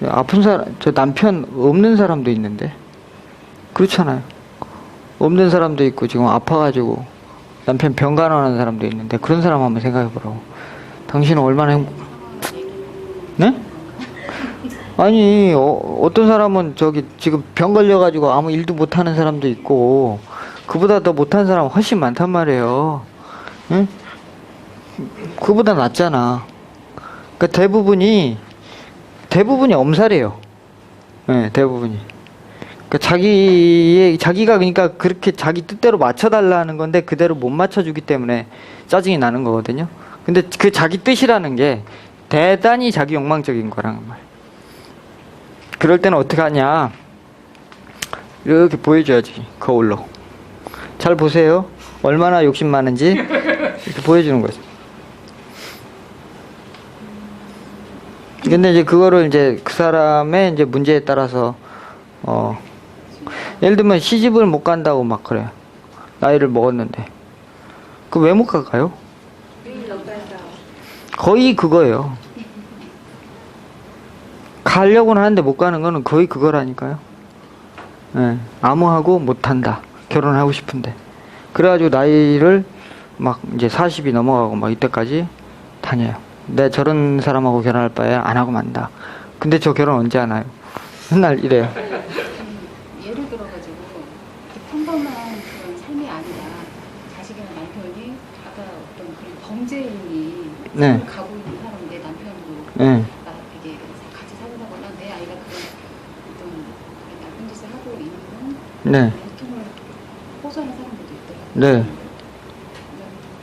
아픈 사람, 저 남편 없는 사람도 있는데 그렇잖아요. 없는 사람도 있고 지금 아파가지고 남편 병간호하는 사람도 있는데 그런 사람 한번 생각해보라고. 당신은 얼마나 네? 아니 어떤 사람은 지금 병 걸려가지고 아무 일도 못하는 사람도 있고 그보다 더 못한 사람 훨씬 많단 말이에요. 응? 그보다 낫잖아. 그러니까 대부분이 엄살이에요. 네, 대부분이. 그러니까 자기가 그러니까 그렇게 자기 뜻대로 맞춰달라는 건데 그대로 못 맞춰주기 때문에 짜증이 나는 거거든요. 근데 그 자기 뜻이라는 게 대단히 자기 욕망적인 거란 말이에요. 그럴 때는 어떻게 하냐. 이렇게 보여줘야지, 거울로. 잘 보세요. 얼마나 욕심 많은지 이렇게 보여주는 거죠. 근데 이제 그거를 이제 그 사람의 이제 문제에 따라서 예를 들면 시집을 못 간다고 막 그래요. 나이를 먹었는데. 그 왜 못 갈까요? 거의 그거예요. 가려고는 하는데 못 가는 거는 거의 그거라니까요. 예, 아무하고 못한다. 결혼하고 싶은데. 그래가지고 나이를 막 이제 40이 넘어가고 막 이때까지 다녀요. 내 저런 사람하고 결혼할 바에 안 하고 만다. 근데 저 결혼 언제 하나요? 맨날 이래요. 예를 들어가지고 평범한 그런 삶이 아니라 자식이나 남편이 아까 어떤 그런 범죄인이 네. 가고 있는 사람 내 남편으로 네. 나 이게 같이 살다거나 내 아이가 그런 어떤 나쁜 짓을 하고 있는 네. 고통을 호소하는 사람들도 있더라고요. 네.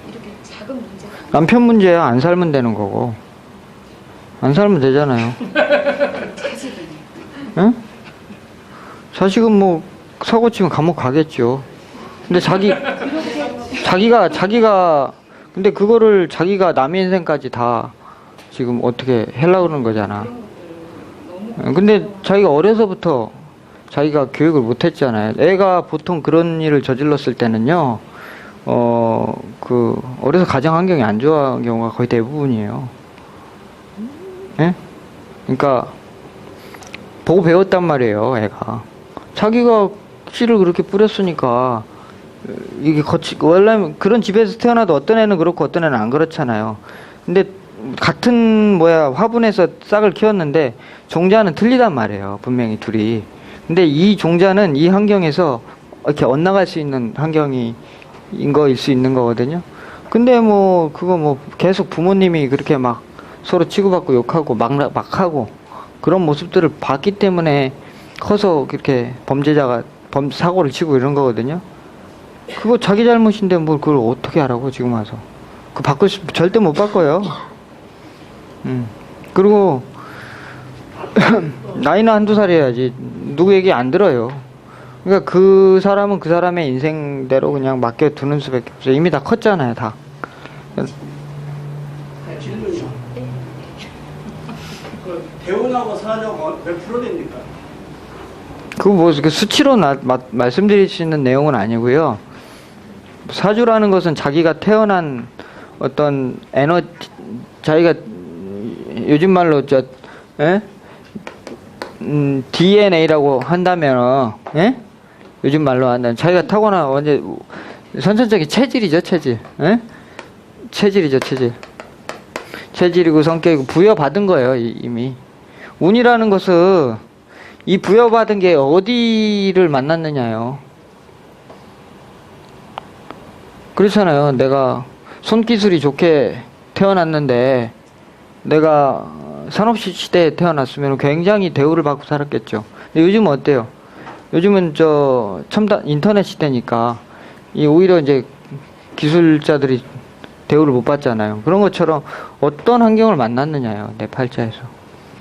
이렇게 작은 문제가 남편 문제야. 안 살면 되는 거고. 안 살면 되잖아요. 자식은 응? 자식은 뭐 사고 치면 감옥 가겠죠. 근데 자기가 근데 그거를 자기가 남의 인생까지 다 지금 어떻게 하려고 그러는 거잖아. 근데 자기가 어려서부터 자기가 교육을 못 했잖아요. 애가 보통 그런 일을 저질렀을 때는요, 어려서 가정 환경이 안 좋은 경우가 거의 대부분이에요. 예? 그러니까, 보고 배웠단 말이에요, 애가. 자기가 씨를 그렇게 뿌렸으니까, 이게 원래 그런 집에서 태어나도 어떤 애는 그렇고 어떤 애는 안 그렇잖아요. 근데, 같은, 화분에서 싹을 키웠는데, 종자는 틀리단 말이에요, 분명히 둘이. 근데 이 종자는 이 환경에서 이렇게 엇나갈 수 있는 환경인 거일 수 있는 거거든요. 근데 그거 계속 부모님이 그렇게 막 서로 치고받고 욕하고 막 하고 그런 모습들을 봤기 때문에 커서 그렇게 사고를 치고 이런 거거든요. 그거 자기 잘못인데 뭘 그걸 어떻게 하라고 지금 와서. 절대 못 바꿔요. 그리고 나이는 한두 살이어야지 누구 얘기 안 들어요. 그러니까 그 사람은 그 사람의 인생대로 그냥 맡겨두는 수밖에 없어요. 이미 다 컸잖아요, 다. 질문이요. 그 대운하고 사주하고 몇 프로 됩니까? 그거 수치로 말씀드릴 수 있는 내용은 아니고요. 사주라는 것은 자기가 태어난 어떤 자기가 요즘 말로 DNA라고 한다면, 예? 요즘 말로 한다면 자기가 타고난 완전 선천적인 체질이죠, 체질. 예? 체질이죠, 체질. 체질이고 성격이고 부여받은 거예요, 이미. 운이라는 것은 이 부여받은 게 어디를 만났느냐요. 그렇잖아요. 내가 손기술이 좋게 태어났는데 내가 산업시대에 태어났으면 굉장히 대우를 받고 살았겠죠. 근데 요즘은 어때요? 요즘은 인터넷 시대니까 오히려 이제 기술자들이 대우를 못 받잖아요. 그런 것처럼 어떤 환경을 만났느냐요, 내 팔자에서.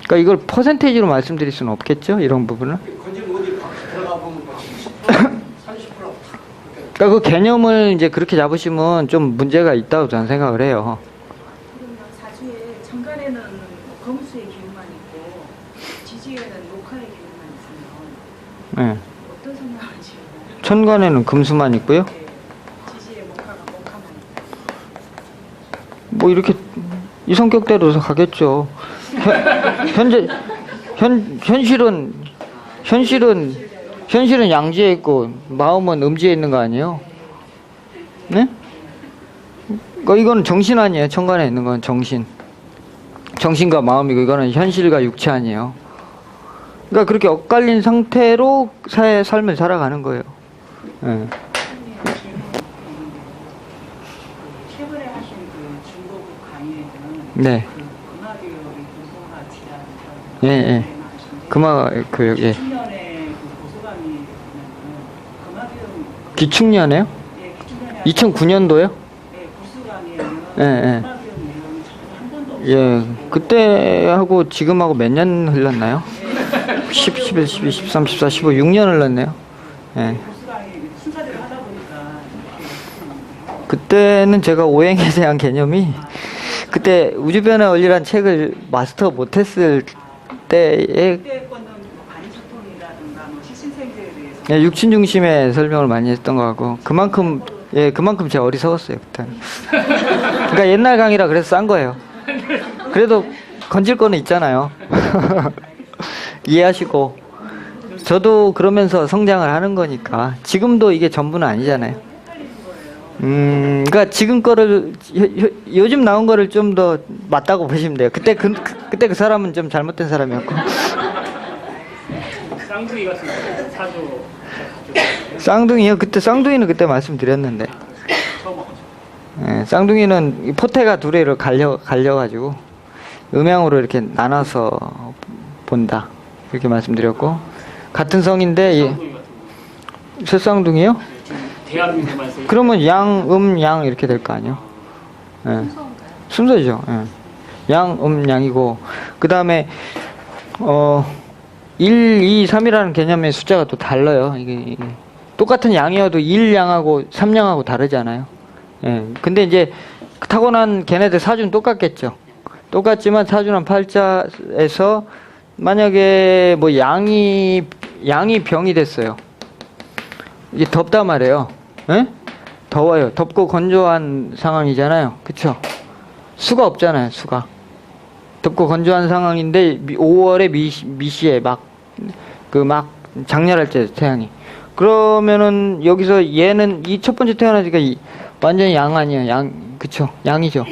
그러니까 이걸 퍼센테이지로 말씀드릴 수는 없겠죠, 이런 부분은. 건지 어디 들어가 보면 20%, 30%. 그러니까 그 개념을 이제 그렇게 잡으시면 좀 문제가 있다고 저는 생각을 해요. 그러면 사주에 천간에는 검수의 기운만 있고 지지에는 녹화의 기운만 있으면 네. 어떤 성향이지요? 천간에는 금수만 있고요. 네. 지지에 목화만 있고. 이렇게 이 성격대로 가겠죠. 현실은 양지에 있고 마음은 음지에 있는 거 아니에요? 네? 그러니까 이거는 정신 아니에요. 천간에 있는 건 정신과 마음이고 이거는 현실과 육체 아니에요. 그러니까 그렇게 엇갈린 상태로 삶을 살아가는 거예요. 네. 네. 그 금화교육의 고소가 지라는 예, 예. 금화, 예. 기축년에 그 고소감이 되면은 금화교육 기축년에요? 예, 기축년에 2009년도요? 예, 구수감이에요. 예, 예. 금화교육 내용이 한 번도 없어요. 예. 그때하고 지금하고 몇 년 흘렀나요? 10, 11, 12, 13, 14, 15, 6년 흘렀네요. 예. 고수감이 순서대로 하다 보니까 그때는 제가 오행에 대한 개념이 그때 우주변의 원리란 책을 마스터 못했을 때에 그때 거는 뭐 반소통이라든가 뭐 시신생제에 대해서 예, 육친 중심의 설명을 많이 했던 것 같고 그만큼 제가 어리석었어요 그때는. 그러니까 옛날 강의라 그래서 싼 거예요. 그래도 건질 거는 있잖아요. 이해하시고 저도 그러면서 성장을 하는 거니까 지금도 이게 전부는 아니잖아요. 그러니까 지금 거를 요즘 나온 거를 좀 더 맞다고 보시면 돼요. 그때 그 사람은 좀 잘못된 사람이었고. 쌍둥이 같은 거 사주 쌍둥이요? 그때 쌍둥이는 그때 말씀드렸는데. 처음 와가지고 예, 쌍둥이는 포테가 두 개를 갈려가지고 음양으로 이렇게 나눠서 본다 이렇게 말씀드렸고 같은 성인데 쌍둥이 같은 거 쇠쌍둥이요? 지금 대한민국에서 그러면 양, 양 이렇게 될 거 아니에요? 예. 순서죠. 예. 양, 양이고 그 다음에 1, 2, 3이라는 개념의 숫자가 또 달라요. 이게 똑같은 양이어도 1양하고 3양하고 다르잖아요. 예. 근데 이제 타고난 걔네들 사주는 똑같겠죠. 똑같지만 사주는 팔자에서 만약에 뭐 양이 병이 됐어요. 이게 덥다 말이에요. 예? 더워요. 덥고 건조한 상황이잖아요. 그쵸? 수가 없잖아요. 수가. 덥고 건조한 상황인데 5월에 미시에 막 장렬할 때 태양이. 그러면은 여기서 얘는 이 첫 번째 태어나니까 완전히 양 아니에요. 양, 그쵸? 양이죠.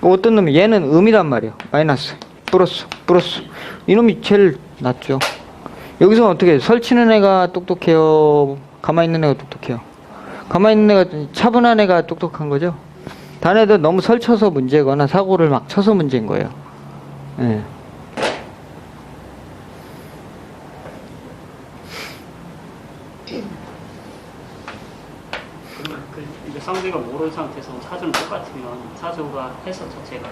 어떤 놈이 얘는 음이란 말이에요. 마이너스. 플러스. 이놈이 제일 낫죠. 여기서 어떻게 설치는 애가 똑똑해요? 가만히 있는 애가 똑똑해요? 가만히 있는 애가 차분한 애가 똑똑한 거죠. 단 애들 너무 설쳐서 문제거나 사고를 막 쳐서 문제인 거예요. 예. 그러면 이제 쌍둥이가 모르는 상태에서 사주는 똑같으면 사주가 해석 자체가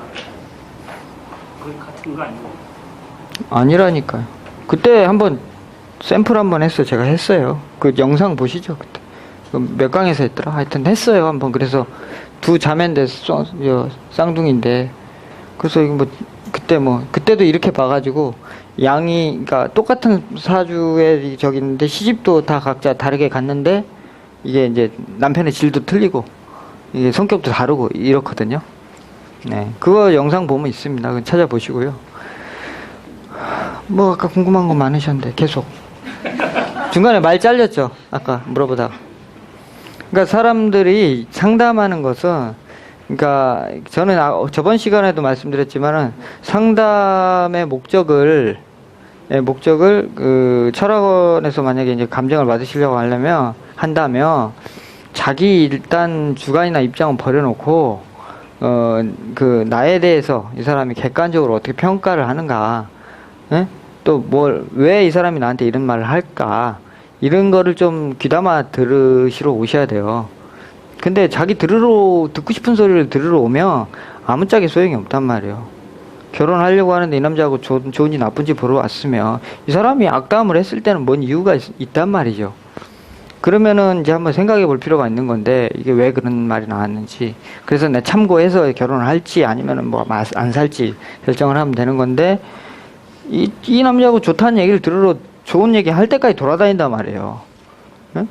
거의 같은 거 아니고 아니라니까요. 그때 한번 샘플 한번 했어요. 제가 했어요. 그 영상 보시죠. 그때 몇 강에서 했더라. 하여튼 했어요. 한번. 그래서 두 자매인데 쌍둥이인데 그래서 이거 그때도 이렇게 봐가지고 양이 그러니까 똑같은 사주에 저기 있는데 시집도 다 각자 다르게 갔는데 이게 이제 남편의 질도 틀리고 이게 성격도 다르고 이렇거든요. 네, 그거 영상 보면 있습니다. 그거 찾아보시고요. 뭐 아까 궁금한 거 많으셨는데 계속 중간에 말 잘렸죠. 아까 물어보다가. 그러니까 사람들이 상담하는 것은 그러니까 저는 저번 시간에도 말씀드렸지만은 상담의 목적을 그 철학원에서 만약에 이제 감정을 받으시려고 한다면 자기 일단 주관이나 입장은 버려놓고 그 나에 대해서 이 사람이 객관적으로 어떻게 평가를 하는가, 예? 또 왜 이 사람이 나한테 이런 말을 할까, 이런 거를 좀 귀담아 들으시러 오셔야 돼요. 근데 자기 듣고 싶은 소리를 들으러 오면 아무짝에 소용이 없단 말이에요. 결혼하려고 하는데 이 남자하고 좋은지 나쁜지 보러 왔으면 이 사람이 악담을 했을 때는 뭔 이유가 있단 말이죠. 그러면은 이제 한번 생각해 볼 필요가 있는 건데 이게 왜 그런 말이 나왔는지, 그래서 내 참고해서 결혼을 할지 아니면은 뭐 안 살지 결정을 하면 되는 건데 이 남자하고 좋다는 얘기를 들으러 좋은 얘기 할 때까지 돌아다닌단 말이에요. 응?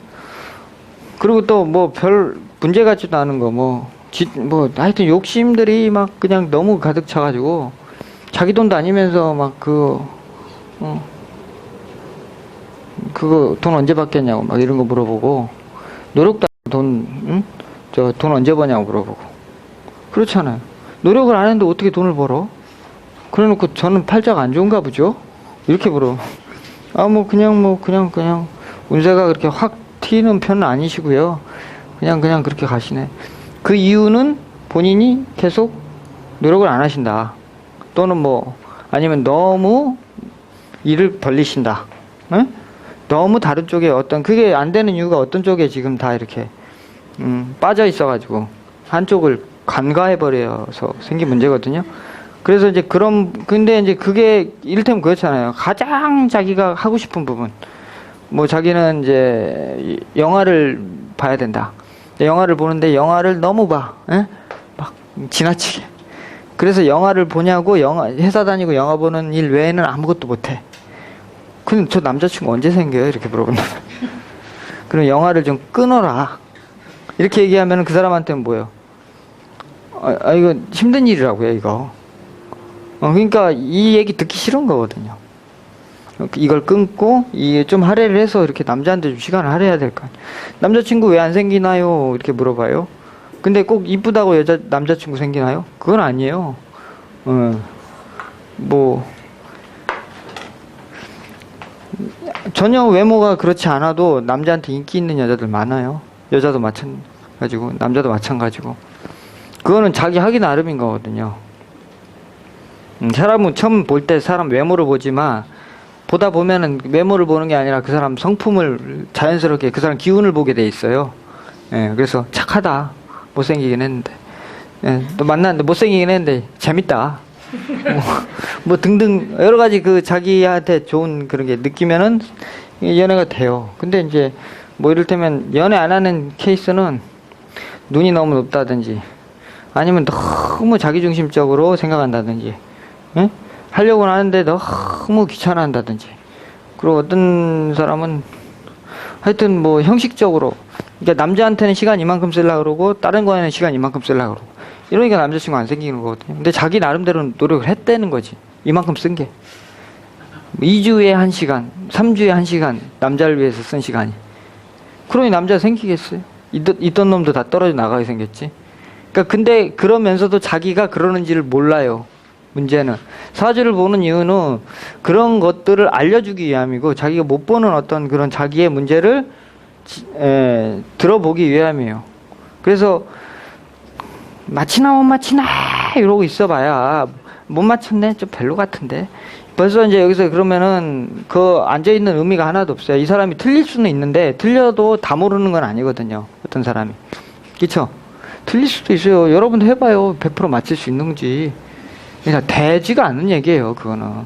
그리고 또 뭐 별 문제 같지도 않은 거 하여튼 욕심들이 막 그냥 너무 가득 차가지고 자기 돈도 아니면서 막 그거 돈 언제 받겠냐고 막 이런 거 물어보고, 노력도 돈 언제 버냐고 물어보고. 그렇잖아요. 노력을 안 했는데 어떻게 돈을 벌어? 그래 놓고 저는 팔자가 안 좋은가 보죠? 이렇게 물어. 그냥 운세가 그렇게 확 튀는 편은 아니시고요. 그냥 그렇게 가시네. 그 이유는 본인이 계속 노력을 안 하신다. 또는 뭐 아니면 너무 일을 벌리신다. 응? 너무 다른 쪽에 어떤 그게 안 되는 이유가 어떤 쪽에 지금 다 이렇게 빠져 있어가지고 한쪽을 간과해 버려서 생긴 문제거든요. 그래서 이제 근데 이제 그게 이를테면 그렇잖아요. 가장 자기가 하고 싶은 부분. 뭐 자기는 이제 영화를 봐야 된다. 영화를 보는데 영화를 너무 봐. 에? 막 지나치게. 그래서 영화를 보냐고 회사 다니고 영화 보는 일 외에는 아무것도 못해. 근데 저 남자친구 언제 생겨요? 이렇게 물어본다. 그럼 영화를 좀 끊어라. 이렇게 얘기하면 그 사람한테는 뭐예요? 이거 힘든 일이라고요, 이거. 그러니까 이 얘기 듣기 싫은 거거든요. 이걸 끊고 이게 좀 할애를 해서 이렇게 남자한테 좀 시간을 할애해야 될 거 아니에요. 남자친구 왜 안 생기나요? 이렇게 물어봐요. 근데 꼭 이쁘다고 남자친구 생기나요? 그건 아니에요. 뭐 전혀 외모가 그렇지 않아도 남자한테 인기 있는 여자들 많아요. 여자도 마찬가지고 남자도 마찬가지고. 그거는 자기 하기 나름인 거거든요. 사람은 처음 볼 때 사람 외모를 보지만 보다 보면은 외모를 보는 게 아니라 그 사람 성품을 자연스럽게 그 사람 기운을 보게 돼 있어요. 예, 그래서 착하다. 못생기긴 했는데. 예, 또 만났는데 못생기긴 했는데 재밌다. 뭐 등등 여러 가지 그 자기한테 좋은 그런 게 느끼면은 연애가 돼요. 근데 이제 뭐 이를테면 연애 안 하는 케이스는 눈이 너무 높다든지 아니면 너무 자기중심적으로 생각한다든지 예? 하려고는 하는데 너무 귀찮아한다든지 그리고 어떤 사람은 하여튼 뭐 형식적으로 그러니까 남자한테는 시간 이만큼 쓰려고 그러고 다른 거에는 시간 이만큼 쓰려고 그러고 이러니까 남자친구 안 생기는 거거든요. 근데 자기 나름대로 노력을 했다는 거지. 이만큼 쓴 게 2주에 1시간 3주에 1시간 남자를 위해서 쓴 시간이 그러니 남자가 생기겠어요? 있던 놈도 다 떨어져 나가게 생겼지. 그러니까 근데 그러면서도 자기가 그러는지를 몰라요. 문제는 사주를 보는 이유는 그런 것들을 알려주기 위함이고 자기가 못 보는 어떤 그런 자기의 문제를 들어보기 위함이에요. 그래서 맞히나 못 맞히나 이러고 있어봐야 못 맞췄네 좀 별로 같은데 벌써 이제 여기서 그러면은 그 앉아있는 의미가 하나도 없어요. 이 사람이 틀릴 수는 있는데 틀려도 다 모르는 건 아니거든요. 어떤 사람이 그쵸? 틀릴 수도 있어요. 여러분도 해봐요. 100% 맞힐 수 있는지. 그러니까 되지가 않는 얘기예요. 그거는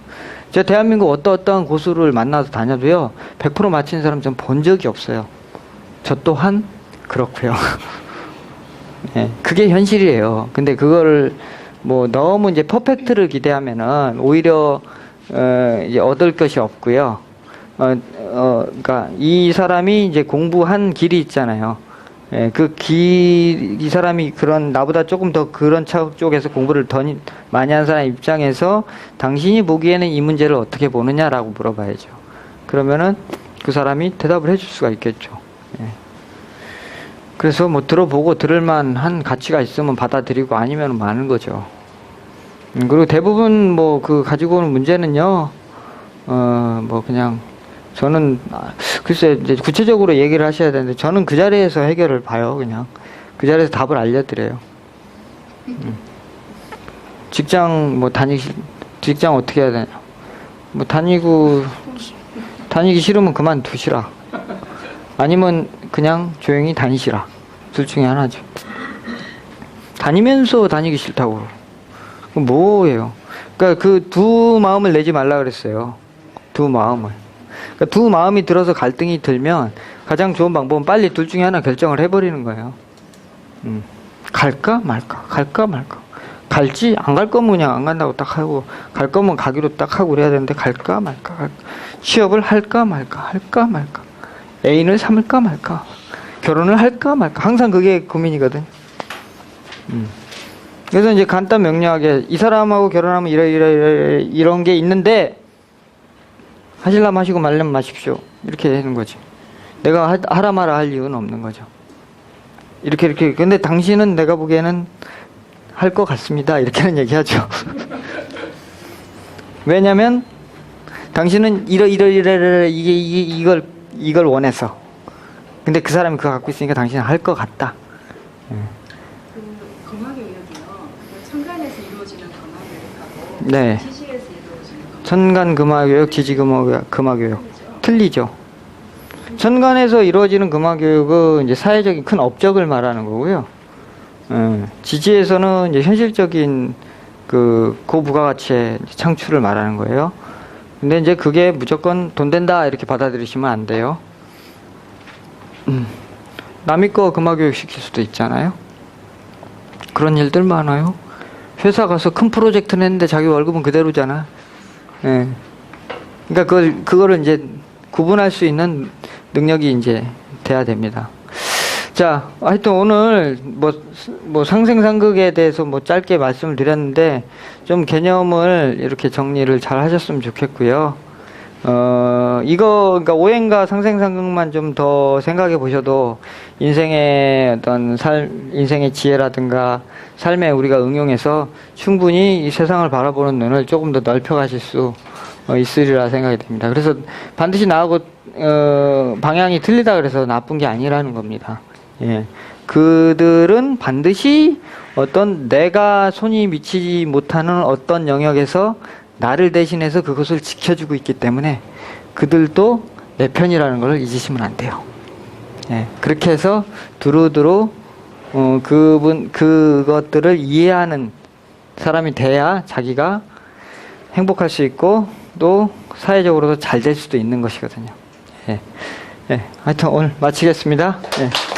제가 대한민국 어떠한 고수를 만나서 다녀도요 100% 맞힌 사람 전 본 적이 없어요. 저 또한 그렇고요. 네, 그게 현실이에요. 근데 그거를 뭐 너무 이제 퍼펙트를 기대하면은 오히려 이제 얻을 것이 없고요. 그러니까 이 사람이 이제 공부한 길이 있잖아요. 예, 이 사람이 그런 나보다 조금 더 그런 쪽에서 공부를 더 많이 한 사람 입장에서 당신이 보기에는 이 문제를 어떻게 보느냐라고 물어봐야죠. 그러면은 그 사람이 대답을 해줄 수가 있겠죠. 예. 그래서 뭐 들어보고 들을만한 가치가 있으면 받아들이고 아니면 마는 거죠. 그리고 대부분 뭐 그 가지고 오는 문제는요, 뭐 그냥 저는 글쎄 이제 구체적으로 얘기를 하셔야 되는데 저는 그 자리에서 해결을 봐요. 그냥 그 자리에서 답을 알려드려요. 직장 직장 어떻게 해야 되냐? 뭐 다니기 싫으면 그만두시라. 아니면 그냥 조용히 다니시라. 둘 중에 하나죠. 다니면서 다니기 싫다고. 그럼 뭐예요? 그러니까 그 두 마음을 내지 말라 그랬어요. 두 마음을. 그러니까 두 마음이 들어서 갈등이 들면 가장 좋은 방법은 빨리 둘 중에 하나 결정을 해버리는 거예요. 갈까 말까 갈까 말까. 갈지 안 갈 거면 그냥 안 간다고 딱 하고 갈 거면 가기로 딱 하고 그래야 되는데 갈까 말까. 취업을 할까 말까 애인을 삼을까 말까 결혼을 할까 말까 항상 그게 고민이거든. 그래서 이제 간단 명료하게 이 사람하고 결혼하면 이런 게 있는데 하실라면 하시고 말려면 마십시오. 이렇게 하는 거지. 내가 하라 마라 할 이유는 없는 거죠. 이렇게. 근데 당신은 내가 보기에는 할 것 같습니다. 이렇게는 얘기하죠. 왜냐면 당신은 이걸 원해서. 근데 그 사람이 그거 갖고 있으니까 당신은 할 것 같다. 그 검학의 의학이요. 그 천간에서 이루어지는 네. 지시에서 이루어지는 거. 천간 금화교육, 지지 금화교육 틀리죠. 천간에서 이루어지는 금화교육은 이제 사회적인 큰 업적을 말하는 거고요. 지지에서는 이제 현실적인 그 고부가가치의 창출을 말하는 거예요. 근데 이제 그게 무조건 돈 된다 이렇게 받아들이시면 안 돼요. 남의 거 금화교육 시킬 수도 있잖아요. 그런 일들 많아요. 회사 가서 큰 프로젝트 냈는데 자기 월급은 그대로잖아. 예. 그러니까 그거를 이제 구분할 수 있는 능력이 이제 돼야 됩니다. 자, 하여튼 오늘 뭐 상생상극에 대해서 뭐 짧게 말씀을 드렸는데 좀 개념을 이렇게 정리를 잘 하셨으면 좋겠고요. 그러니까 오행과 상생상극만 좀 더 생각해 보셔도 인생의 어떤 인생의 지혜라든가 삶에 우리가 응용해서 충분히 이 세상을 바라보는 눈을 조금 더 넓혀 가실 수 있으리라 생각이 듭니다. 그래서 반드시 나하고 방향이 틀리다 그래서 나쁜 게 아니라는 겁니다. 예. 그들은 반드시 어떤 내가 손이 미치지 못하는 어떤 영역에서 나를 대신해서 그것을 지켜주고 있기 때문에 그들도 내 편이라는 걸 잊으시면 안 돼요. 예. 그렇게 해서 두루두루 그것들을 이해하는 사람이 돼야 자기가 행복할 수 있고 또 사회적으로도 잘 될 수도 있는 것이거든요. 예. 예. 하여튼 오늘 마치겠습니다. 예.